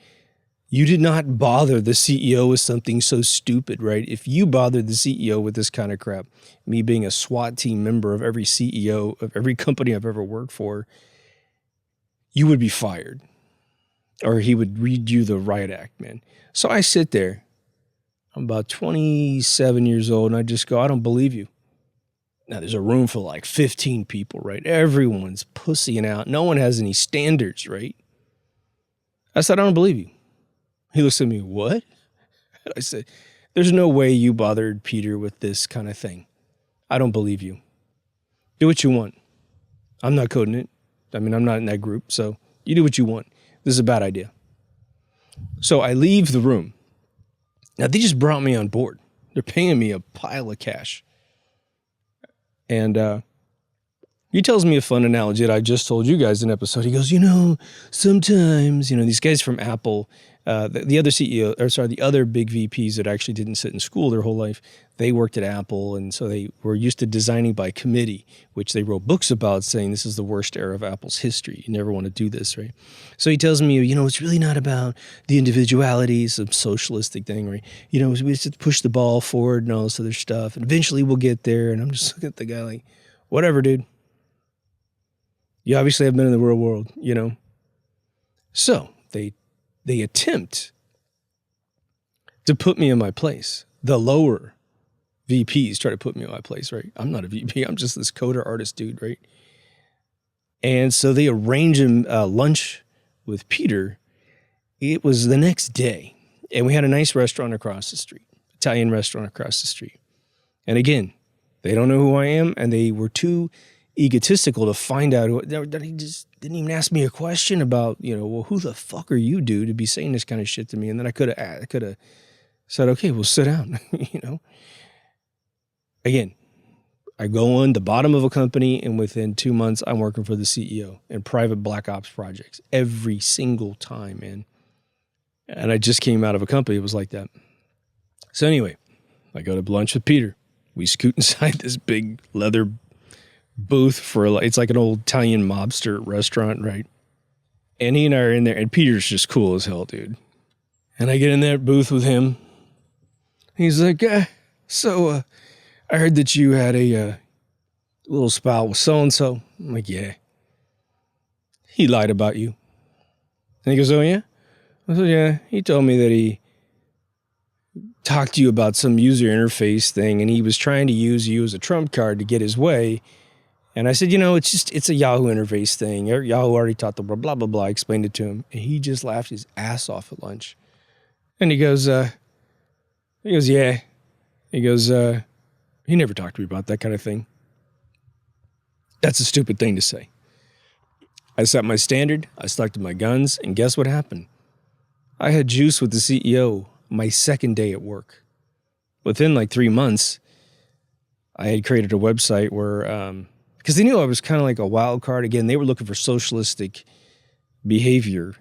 you did not bother the CEO with something so stupid, right? If you bothered the CEO with this kind of crap, me being a SWAT team member of every CEO of every company I've ever worked for, you would be fired. Or he would read you the riot act, man. So I sit there. I'm about 27 years old, and I just go, I don't believe you. Now, there's a room for like 15 people, right? Everyone's pussying out. No one has any standards, right? I said, I don't believe you. He looks at me, what? I said, there's no way you bothered Peter with this kind of thing. I don't believe you. Do what you want. I'm not coding it. I mean, I'm not in that group, so you do what you want. This is a bad idea. So I leave the room. Now, they just brought me on board. They're paying me a pile of cash. And he tells me a fun analogy that I just told you guys in an episode. He goes, sometimes, these guys from Apple, the other CEO, the other big VPs that actually didn't sit in school their whole life, they worked at Apple. And so they were used to designing by committee, which they wrote books about saying this is the worst era of Apple's history. You never want to do this, right? So he tells me, it's really not about the individuality, some socialistic thing, right? We just push the ball forward and all this other stuff. And eventually we'll get there. And I'm just looking at the guy like, whatever, dude. You obviously have been in the real world, So they attempt to put me in my place. The lower VPs try to put me in my place, right? I'm not a VP. I'm just this coder artist dude, right? And so they arrange him lunch with Peter. It was the next day. And we had a nice restaurant across the street, Italian restaurant across the street. And again, they don't know who I am, and they were too egotistical to find out he just didn't even ask me a question about, well, who the fuck are you, dude, to be saying this kind of shit to me? And then I could have said, okay, well, sit down, Again, I go on the bottom of a company, and within 2 months, I'm working for the CEO in private black ops projects every single time, man. And I just came out of a company that was like that. So anyway, I go to lunch with Peter. We scoot inside this big leather booth it's like an old Italian mobster restaurant, right? And he and I are in there, and Peter's just cool as hell, dude. And I get in that booth with him. He's like, so I heard that you had a little spout with so-and-so. I'm like, yeah. he lied about you. And he goes, oh, yeah? I said, yeah. He told me that he talked to you about some user interface thing, and he was trying to use you as a trump card to get his way. And I said, it's a Yahoo interface thing. Yahoo already taught the world, blah, blah, blah. I explained it to him. And he just laughed his ass off at lunch. And he goes, yeah. He goes, he never talked to me about that kind of thing. That's a stupid thing to say. I set my standard, I stuck to my guns, and guess what happened? I had juice with the CEO my second day at work. Within like 3 months, I had created a website where, because they knew I was kind of like a wild card. Again, they were looking for socialistic behavior.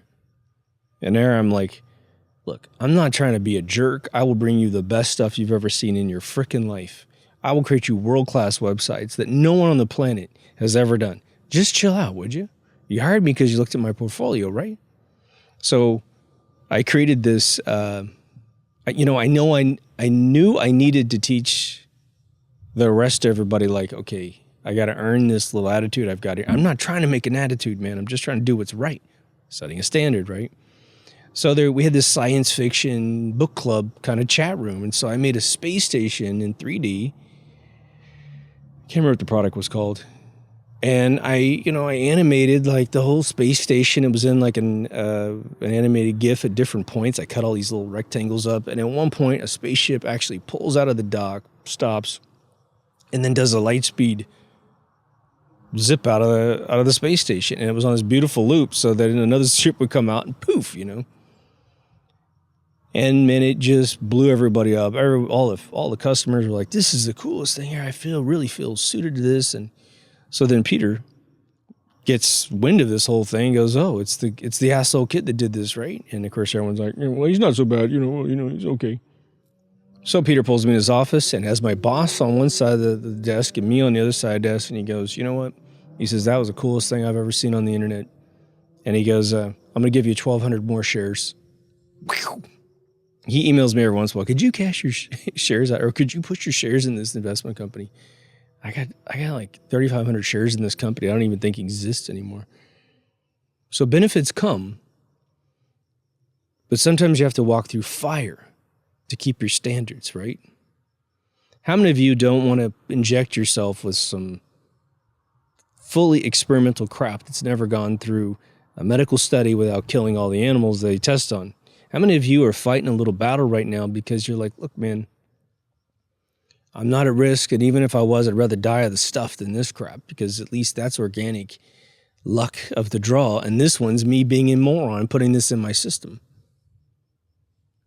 And there I'm like, look, I'm not trying to be a jerk. I will bring you the best stuff you've ever seen in your freaking life. I will create you world-class websites that no one on the planet has ever done. Just chill out, would you? You hired me because you looked at my portfolio, right? So I created this, I knew I needed to teach the rest of everybody, like, okay, I got to earn this little attitude I've got here. I'm not trying to make an attitude, man. I'm just trying to do what's right. Setting a standard, right? So we had this science fiction book club kind of chat room. And so I made a space station in 3D. Can't remember what the product was called. And I animated like the whole space station. It was in like an animated GIF at different points. I cut all these little rectangles up. And at one point, a spaceship actually pulls out of the dock, stops, and then does a light speed zip out of the space station. And it was on this beautiful loop so that another ship would come out and poof, And man, it just blew everybody up. All the customers were like, "This is the coolest thing here. I really feel suited to this." And so then Peter gets wind of this whole thing and goes, "Oh, it's the asshole kid that did this, right?" And of course, everyone's like, "Well, he's not so bad. He's okay." So Peter pulls me in his office and has my boss on one side of the desk and me on the other side of the desk, and he goes, "You know what?" He says, "That was the coolest thing I've ever seen on the internet." And he goes, "I'm going to give you 1,200 more shares." He emails me every once in a while, "Could you cash your shares out, or could you put your shares in this investment company?" I got like 3,500 shares in this company I don't even think exists anymore. So benefits come, but sometimes you have to walk through fire to keep your standards, right? How many of you don't want to inject yourself with some fully experimental crap that's never gone through a medical study without killing all the animals they test on? How many of you are fighting a little battle right now because you're like, look, man, I'm not at risk, and even if I was, I'd rather die of the stuff than this crap, because at least that's organic luck of the draw, and this one's me being a moron putting this in my system.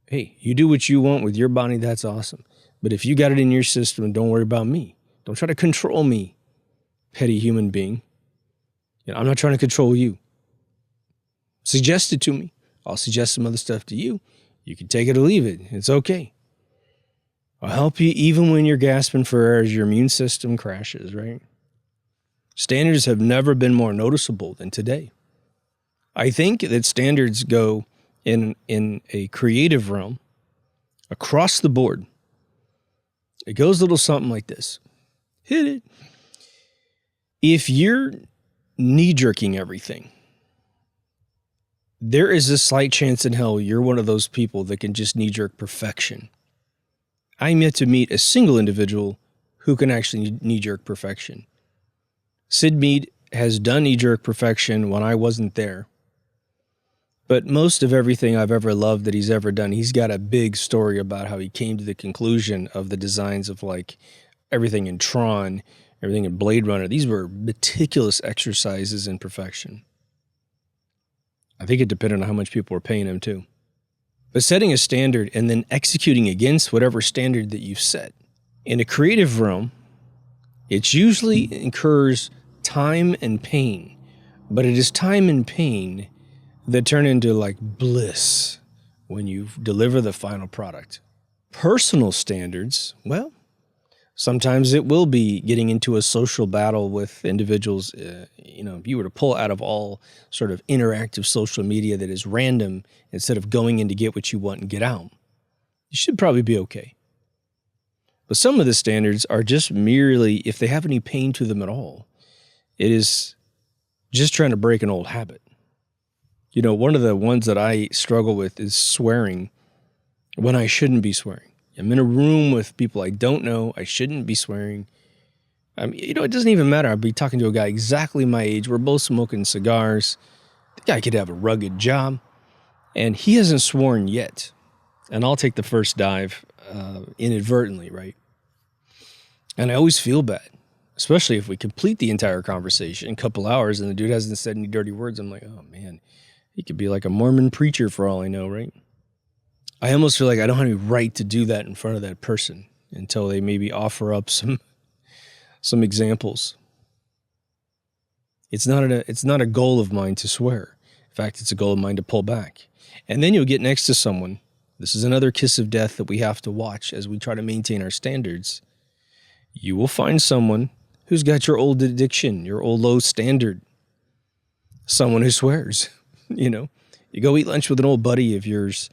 Hey, you do what you want with your body, that's awesome. But if you got it in your system, don't worry about me. Don't try to control me, petty human being. I'm not trying to control you. Suggest it to me. I'll suggest some other stuff to you. You can take it or leave it. It's okay. I'll help you even when you're gasping for air as your immune system crashes, right? Standards have never been more noticeable than today. I think that standards go in a creative realm across the board. It goes a little something like this. Hit it. If you're knee-jerking everything, there is a slight chance in hell you're one of those people that can just knee-jerk perfection. I'm yet to meet a single individual who can actually knee-jerk perfection. Sid Mead has done knee-jerk perfection when I wasn't there. But most of everything I've ever loved that he's ever done, he's got a big story about how he came to the conclusion of the designs of like everything in Tron, everything in Blade Runner. These were meticulous exercises in perfection. I think it depended on how much people were paying him too. But setting a standard and then executing against whatever standard that you've set. In a creative realm, it usually incurs time and pain, but it is time and pain that turn into like bliss when you deliver the final product. Personal standards, well, sometimes it will be getting into a social battle with individuals. If you were to pull out of all sort of interactive social media that is random instead of going in to get what you want and get out, you should probably be okay. But some of the standards are just merely, if they have any pain to them at all, it is just trying to break an old habit. You know, one of the ones that I struggle with is swearing when I shouldn't be swearing. I'm in a room with people I don't know. I shouldn't be swearing. I mean, you know, it doesn't even matter. I'd be talking to a guy exactly my age. We're both smoking cigars. The guy could have a rugged job, and he hasn't sworn yet. And I'll take the first dive inadvertently, right? And I always feel bad, especially if we complete the entire conversation in a couple hours and the dude hasn't said any dirty words. I'm like, oh, man, he could be like a Mormon preacher for all I know, right? I almost feel like I don't have any right to do that in front of that person until they maybe offer up some examples. It's not a goal of mine to swear. In fact, it's a goal of mine to pull back. And then you'll get next to someone. This is another kiss of death that we have to watch as we try to maintain our standards. You will find someone who's got your old addiction, your old low standard. Someone who swears, you know. You go eat lunch with an old buddy of yours,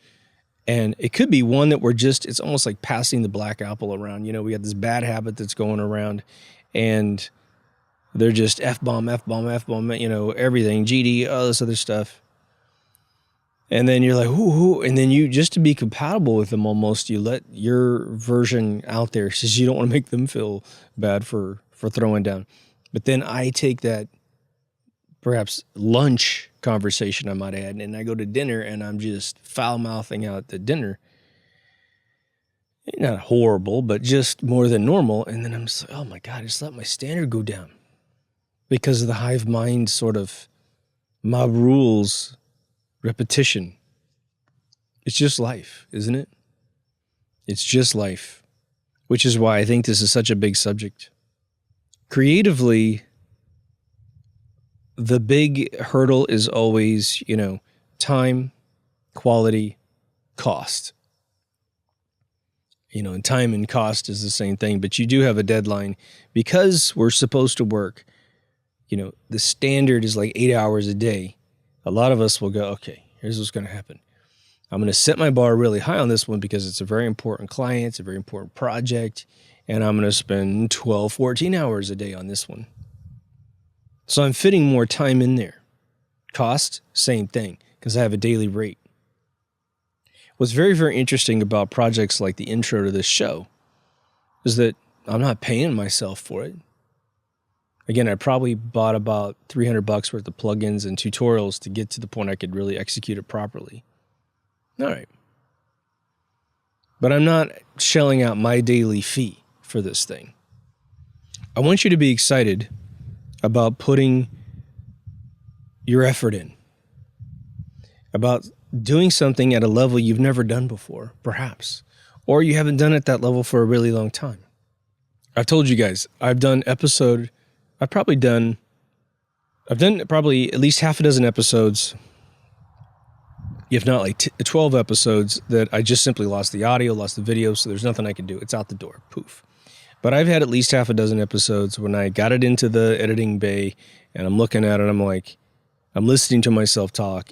and it could be one that it's almost like passing the black apple around. You know, we got this bad habit that's going around, and they're just F-bomb, F-bomb, F-bomb, you know, everything, GD, all this other stuff. And then you're like, ooh, and then you, just to be compatible with them almost, you let your version out there, says you don't want to make them feel bad for throwing down. But then I take that perhaps lunch conversation I might have had, and I go to dinner and I'm just foul-mouthing out the dinner. Not horrible, but just more than normal. And then I'm just like, oh my God, I just let my standard go down. Because of the hive mind sort of mob rules repetition. It's just life, isn't it? It's just life, which is why I think this is such a big subject. Creatively, the big hurdle is always, you know, time, quality, cost. You know, and time and cost is the same thing, but you do have a deadline because we're supposed to work. You know, the standard is like 8 hours a day. A lot of us will go, okay, here's what's going to happen. I'm going to set my bar really high on this one because it's a very important client, it's a very important project, and I'm going to spend 12, 14 hours a day on this one. So I'm fitting more time in there. Cost, same thing, because I have a daily rate. What's very, very interesting about projects like the intro to this show is that I'm not paying myself for it. Again, I probably bought about $300 worth of plugins and tutorials to get to the point I could really execute it properly. All right. But I'm not shelling out my daily fee for this thing. I want you to be excited about putting your effort in, about doing something at a level you've never done before, perhaps, or you haven't done at that level for a really long time. I've told you guys, I've done probably at least half a dozen episodes, if not like 12 episodes, that I just simply lost the audio, lost the video, so there's nothing I can do. It's out the door. Poof. But I've had at least half a dozen episodes when I got it into the editing bay and I'm looking at it, I'm like, I'm listening to myself talk.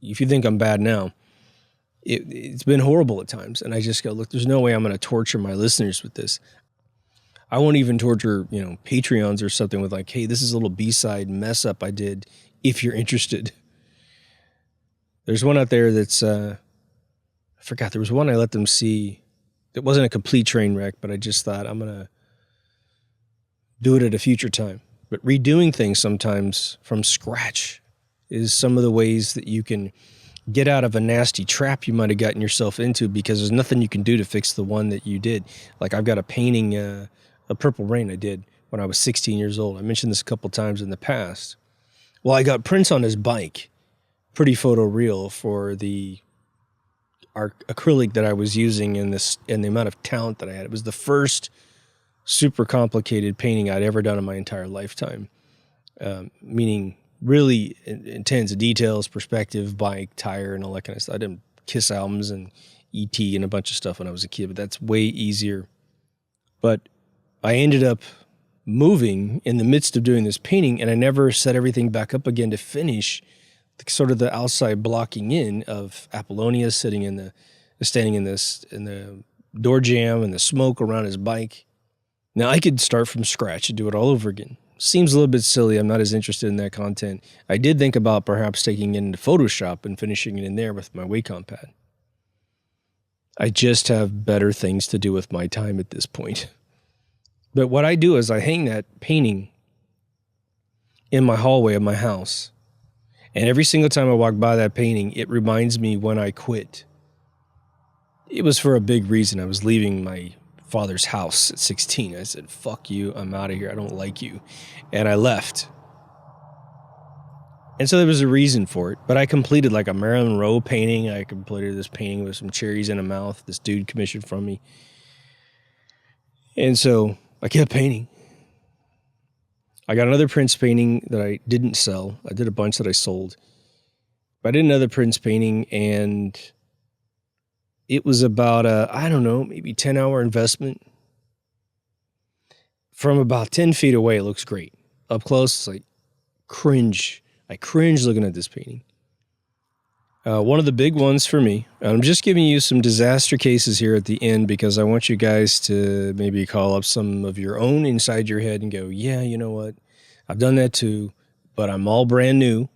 If you think I'm bad now, it's been horrible at times. And I just go, look, there's no way I'm going to torture my listeners with this. I won't even torture, you know, Patreons or something with like, hey, this is a little B-side mess up I did, if you're interested. There's one out there that's, I forgot, there was one I let them see. It wasn't a complete train wreck, but I just thought I'm going to do it at a future time. But redoing things sometimes from scratch is some of the ways that you can get out of a nasty trap you might have gotten yourself into because there's nothing you can do to fix the one that you did. Like I've got a painting, a Purple Rain I did when I was 16 years old. I mentioned this a couple times in the past. Well, I got prints on his bike, pretty photoreal for the acrylic that I was using and the amount of talent that I had. It was the first super complicated painting I'd ever done in my entire lifetime, meaning really intense details, perspective, bike, tire, and all that kind of stuff. I did Kiss albums and E.T. and a bunch of stuff when I was a kid, but that's way easier. But I ended up moving in the midst of doing this painting, and I never set everything back up again to finish sort of the outside blocking in of Apollonia standing in the door jamb and the smoke around his bike. Now I could start from scratch and do it all over again. seems a little bit silly. I'm not as interested in that content. I did think about perhaps taking it into Photoshop and finishing it in there with my Wacom pad. I just have better things to do with my time at this point. But what I do is I hang that painting in my hallway of my house. And every single time I walk by that painting, it reminds me when I quit. It was for a big reason. I was leaving my father's house at 16. I said, fuck you, I'm out of here, I don't like you. And I left. And so there was a reason for it. But I completed like a Marilyn Monroe painting. I completed this painting with some cherries in a mouth. This dude commissioned from me. And so I kept painting. I got another Prince painting that I didn't sell. I did a bunch that I sold. But I did another Prince painting, and it was about I don't know, maybe 10-hour investment. From about 10 feet away, it looks great. Up close, it's like cringe. I cringe looking at this painting. One of the big ones for me, I'm just giving you some disaster cases here at the end because I want you guys to maybe call up some of your own inside your head and go, yeah, you know what? I've done that too, but I'm all brand new.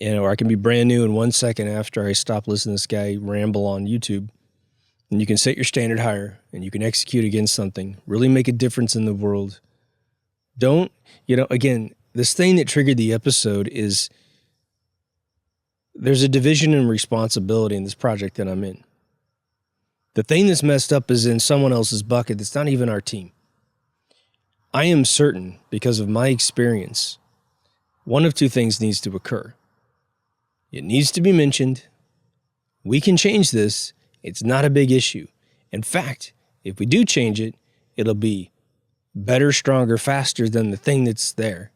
Or I can be brand new in 1 second after I stop listening to this guy ramble on YouTube. And you can set your standard higher and you can execute against something, really make a difference in the world. Don't, again, this thing that triggered the episode is there's a division in responsibility in this project that I'm in. The thing that's messed up is in someone else's bucket that's not even our team. I am certain, because of my experience, one of two things needs to occur. It needs to be mentioned. We can change this. It's not a big issue. In fact, if we do change it, it'll be better, stronger, faster than the thing that's there.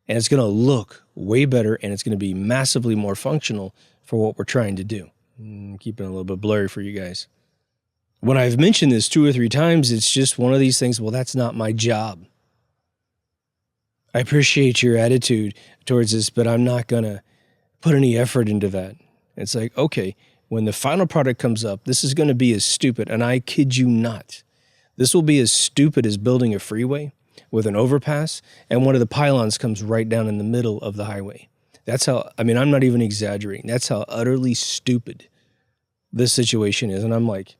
And it's going to look way better, and it's going to be massively more functional for what we're trying to do. I'm keeping it a little bit blurry for you guys. When I've mentioned this 2 or 3 times, it's just one of these things, well, that's not my job. I appreciate your attitude towards this, but I'm not going to put any effort into that. It's like, okay, when the final product comes up, this is going to be as stupid, and I kid you not, this will be as stupid as building a freeway with an overpass, and one of the pylons comes right down in the middle of the highway. That's how, I'm not even exaggerating. That's how utterly stupid this situation is. And I'm like,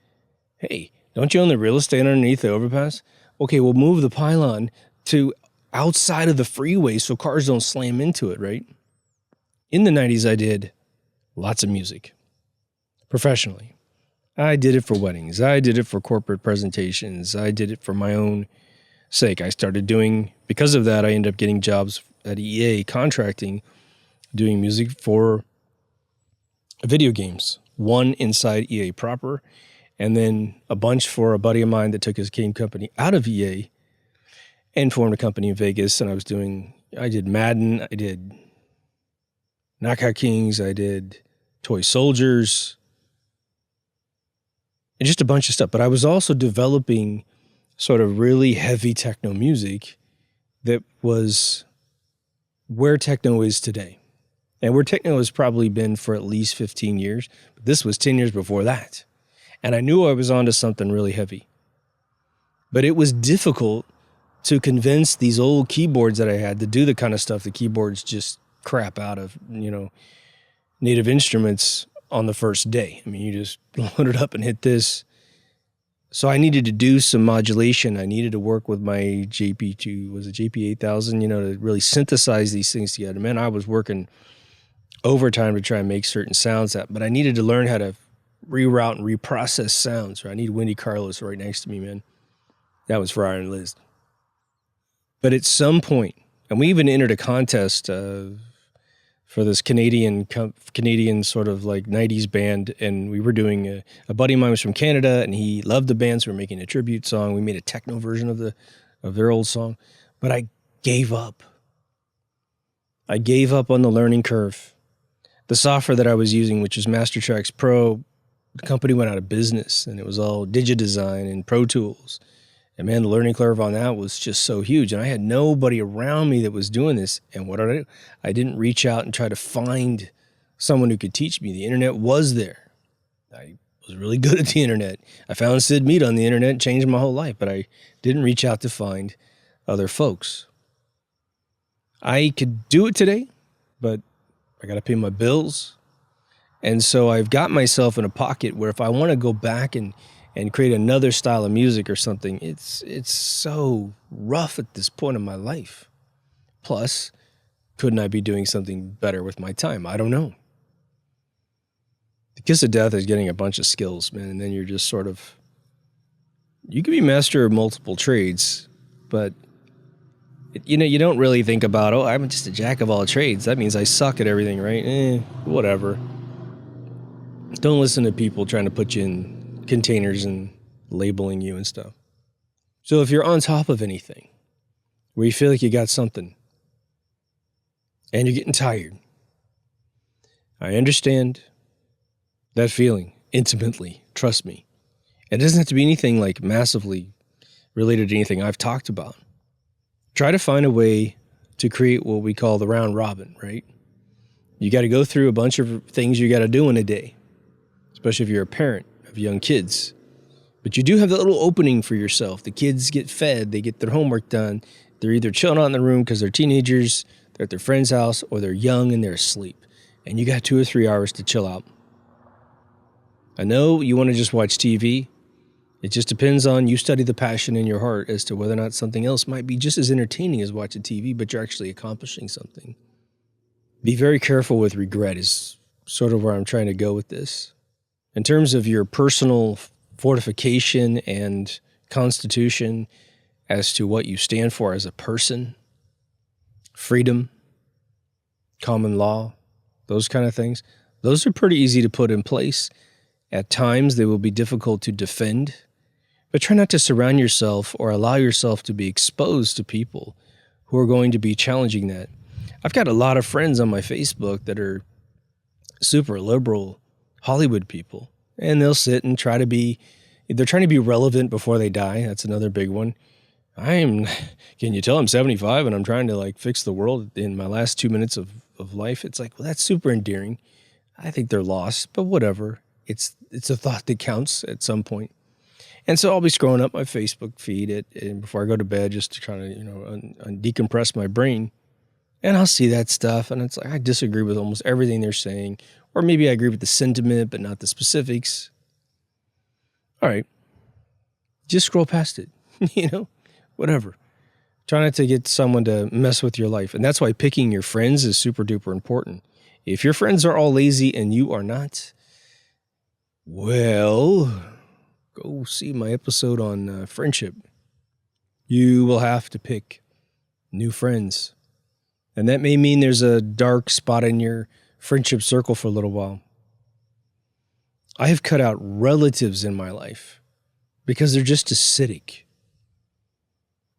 hey, don't you own the real estate underneath the overpass? Okay, we'll move the pylon to outside of the freeway so cars don't slam into it, right? In the 90s, I did lots of music professionally. I did it for weddings. I did it for corporate presentations. I did it for my own sake. I started doing, because of that, I ended up getting jobs at EA contracting, doing music for video games. One inside EA proper, and then a bunch for a buddy of mine that took his game company out of EA and formed a company in Vegas. And I did Madden, I did Knockout Kings, I did Toy Soldiers, and just a bunch of stuff. But I was also developing sort of really heavy techno music that was where techno is today. And where techno has probably been for at least 15 years. But this was 10 years before that. And I knew I was onto something really heavy. But it was difficult to convince these old keyboards that I had to do the kind of stuff the keyboards just crap out of, Native Instruments on the first day. You just load it up and hit this. So I needed to do some modulation. I needed to work with my JP8000, to really synthesize these things together. Man, I was working overtime to try and make certain sounds but I needed to learn how to reroute and reprocess sounds. Right? I need Wendy Carlos right next to me, man. That was for Iron Liz. But at some point, and we even entered a contest for this Canadian sort of like 90s band, and we were doing a buddy of mine was from Canada, and he loved the band, so we were making a tribute song. We made a techno version of their old song, but I gave up. I gave up on the learning curve. The software that I was using, which was Mastertracks Pro, the company went out of business, and it was all DigiDesign and Pro Tools. And man, the learning curve on that was just so huge. And I had nobody around me that was doing this. And what did I do? I didn't reach out and try to find someone who could teach me. The internet was there. I was really good at the internet. I found Sid Mead on the internet and changed my whole life. But I didn't reach out to find other folks. I could do it today, but I got to pay my bills. And so I've got myself in a pocket where if I want to go back and create another style of music or something, it's so rough at this point in my life. Plus, couldn't I be doing something better with my time? I don't know. The kiss of death is getting a bunch of skills, man, and then you're just sort of, you can be master of multiple trades, but you don't really think about, oh, I'm just a jack of all trades. That means I suck at everything, right? Whatever. Don't listen to people trying to put you in containers and labeling you and stuff. So if you're on top of anything, where you feel like you got something, and you're getting tired, I understand that feeling intimately. Trust me. It doesn't have to be anything like massively related to anything I've talked about. Try to find a way to create what we call the round robin, right? You got to go through a bunch of things you got to do in a day, especially if you're a parent of young kids. But you do have that little opening for yourself. The kids get fed, they get their homework done. They're either chilling out in the room because they're teenagers, they're at their friend's house, or they're young and they're asleep. And you got 2 or 3 hours to chill out. I know you want to just watch TV. It just depends on, you study the passion in your heart as to whether or not something else might be just as entertaining as watching TV, but you're actually accomplishing something. Be very careful with regret is sort of where I'm trying to go with this. In terms of your personal fortification and constitution as to what you stand for as a person, freedom, common law, those kind of things, those are pretty easy to put in place. At times, they will be difficult to defend, but try not to surround yourself or allow yourself to be exposed to people who are going to be challenging that. I've got a lot of friends on my Facebook that are super liberal Hollywood people, and they'll sit and they're trying to be relevant before they die. That's another big one. Can you tell I'm 75 and I'm trying to fix the world in my last 2 minutes of life? It's like, well, that's super endearing. I think they're lost, but whatever. It's a thought that counts at some point. And so I'll be scrolling up my Facebook feed and before I go to bed just to try to, decompress my brain. And I'll see that stuff, and it's like I disagree with almost everything they're saying. Or maybe I agree with the sentiment, but not the specifics. All right. Just scroll past it, whatever. Try not to get someone to mess with your life. And that's why picking your friends is super duper important. If your friends are all lazy and you are not, well, go see my episode on friendship. You will have to pick new friends. And that may mean there's a dark spot in your friendship circle for a little while. I have cut out relatives in my life because they're just acidic.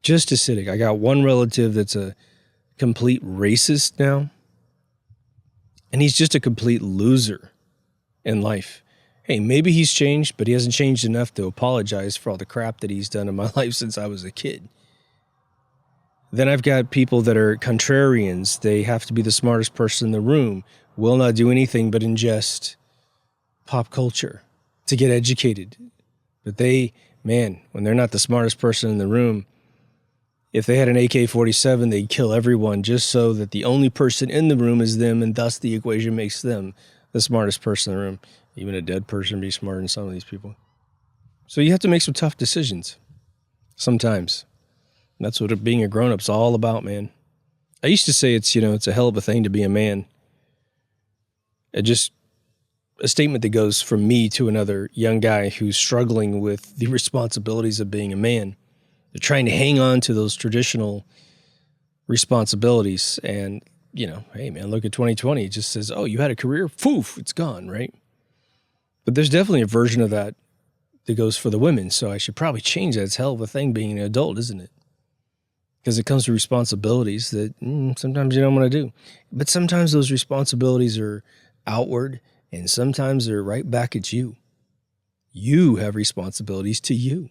Just acidic. I got one relative that's a complete racist now. And he's just a complete loser in life. Hey, maybe he's changed, but he hasn't changed enough to apologize for all the crap that he's done in my life since I was a kid. Then I've got people that are contrarians. They have to be the smartest person in the room, will not do anything but ingest pop culture to get educated. But when they're not the smartest person in the room, if they had an AK-47, they'd kill everyone just so that the only person in the room is them, and thus the equation makes them the smartest person in the room. Even a dead person be smarter than some of these people. So you have to make some tough decisions sometimes. That's what being a grown-up's all about, man. I used to say it's a hell of a thing to be a man. Just a statement that goes from me to another young guy who's struggling with the responsibilities of being a man. They're trying to hang on to those traditional responsibilities. And, hey, man, look at 2020. It just says, oh, you had a career? Poof, it's gone, right? But there's definitely a version of that goes for the women. So I should probably change that. It's a hell of a thing being an adult, isn't it? Because it comes to responsibilities that sometimes you don't want to do. But sometimes those responsibilities are outward, and sometimes they're right back at you. You have responsibilities to you.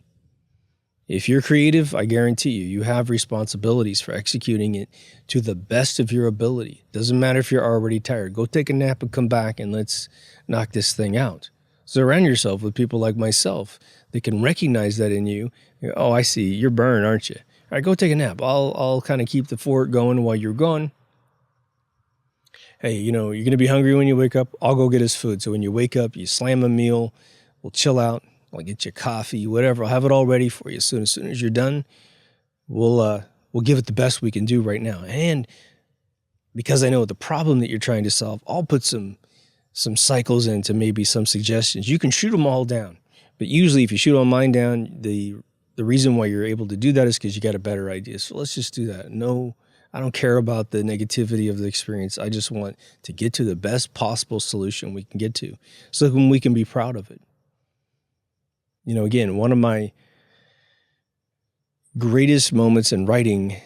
If you're creative, I guarantee you have responsibilities for executing it to the best of your ability. Doesn't matter if you're already tired. Go take a nap and come back and let's knock this thing out. Surround yourself with people like myself that can recognize that in you. Oh, I see. You're burned, aren't you? All right, go take a nap. I'll kind of keep the fort going while you're gone. Hey, you're going to be hungry when you wake up. I'll go get us food. So when you wake up, you slam a meal. We'll chill out. I'll get you coffee, whatever. I'll have it all ready for you. As soon as you're done, we'll give it the best we can do right now. And because I know the problem that you're trying to solve, I'll put some cycles into maybe some suggestions. You can shoot them all down. But usually if you shoot all mine down, the reason why you're able to do that is because you got a better idea. So let's just do that. No, I don't care about the negativity of the experience. I just want to get to the best possible solution we can get to so that we can be proud of it. Again, one of my greatest moments in writing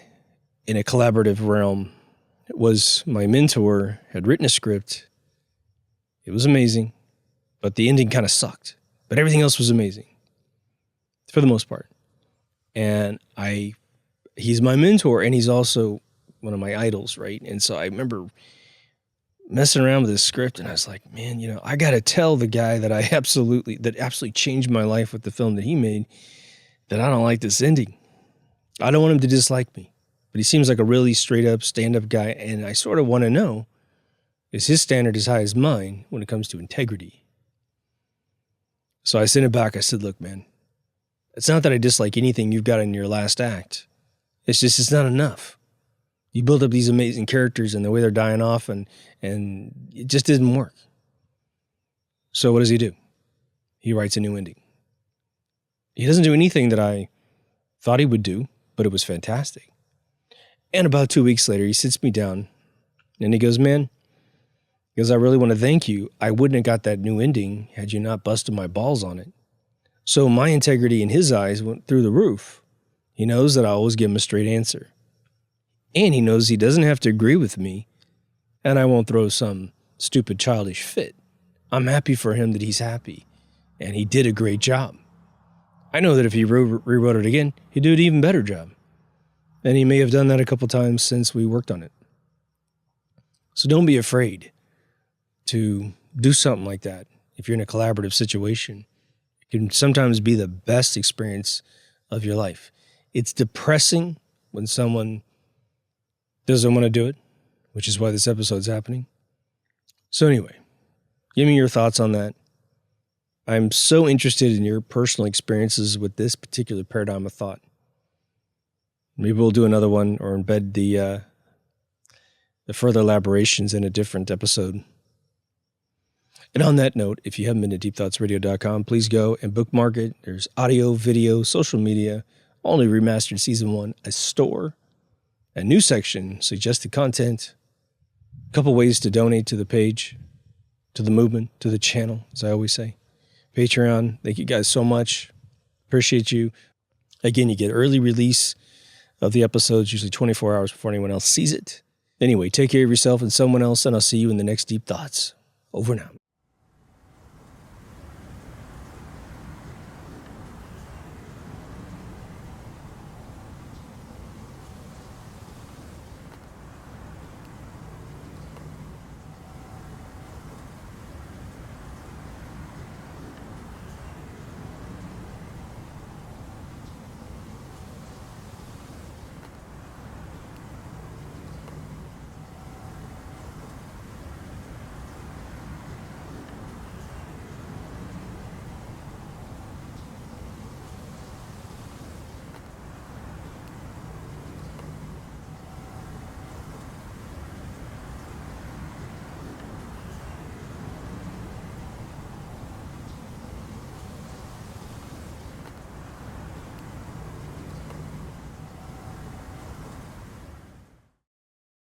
in a collaborative realm was my mentor had written a script. It was amazing, but the ending kind of sucked. But everything else was amazing for the most part. And he's my mentor, and he's also one of my idols, right? And so I remember messing around with this script, and I was like, man, I got to tell the guy that absolutely changed my life with the film that he made that I don't like this ending. I don't want him to dislike me, but he seems like a really straight up stand-up guy, and I sort of want to know, is his standard as high as mine when it comes to integrity? So I sent it back. I said, look, man, it's not that I dislike anything you've got in your last act. It's not enough. You build up these amazing characters and the way they're dying off, and it just didn't work. So what does he do? He writes a new ending. He doesn't do anything that I thought he would do, but it was fantastic. And about 2 weeks later, he sits me down and he goes, man, I really want to thank you. I wouldn't have got that new ending had you not busted my balls on it. So my integrity in his eyes went through the roof. He knows that I always give him a straight answer. And he knows he doesn't have to agree with me, and I won't throw some stupid childish fit. I'm happy for him that he's happy, and he did a great job. I know that if he rewrote it again, he'd do an even better job. And he may have done that a couple times since we worked on it. So don't be afraid to do something like that. If you're in a collaborative situation, it can sometimes be the best experience of your life. It's depressing when someone doesn't want to do it, which is why this episode's happening. So anyway, give me your thoughts on that. I'm so interested in your personal experiences with this particular paradigm of thought. Maybe we'll do another one or embed the further elaborations in a different episode. And on that note, if you haven't been to deepthoughtsradio.com, please go and bookmark it. There's audio, video, social media, only remastered season 1, a store, a new section, suggested content, a couple ways to donate to the page, to the movement, to the channel, as I always say. Patreon, thank you guys so much. Appreciate you. Again, you get early release of the episodes, usually 24 hours before anyone else sees it. Anyway, take care of yourself and someone else, and I'll see you in the next Deep Thoughts. Over now.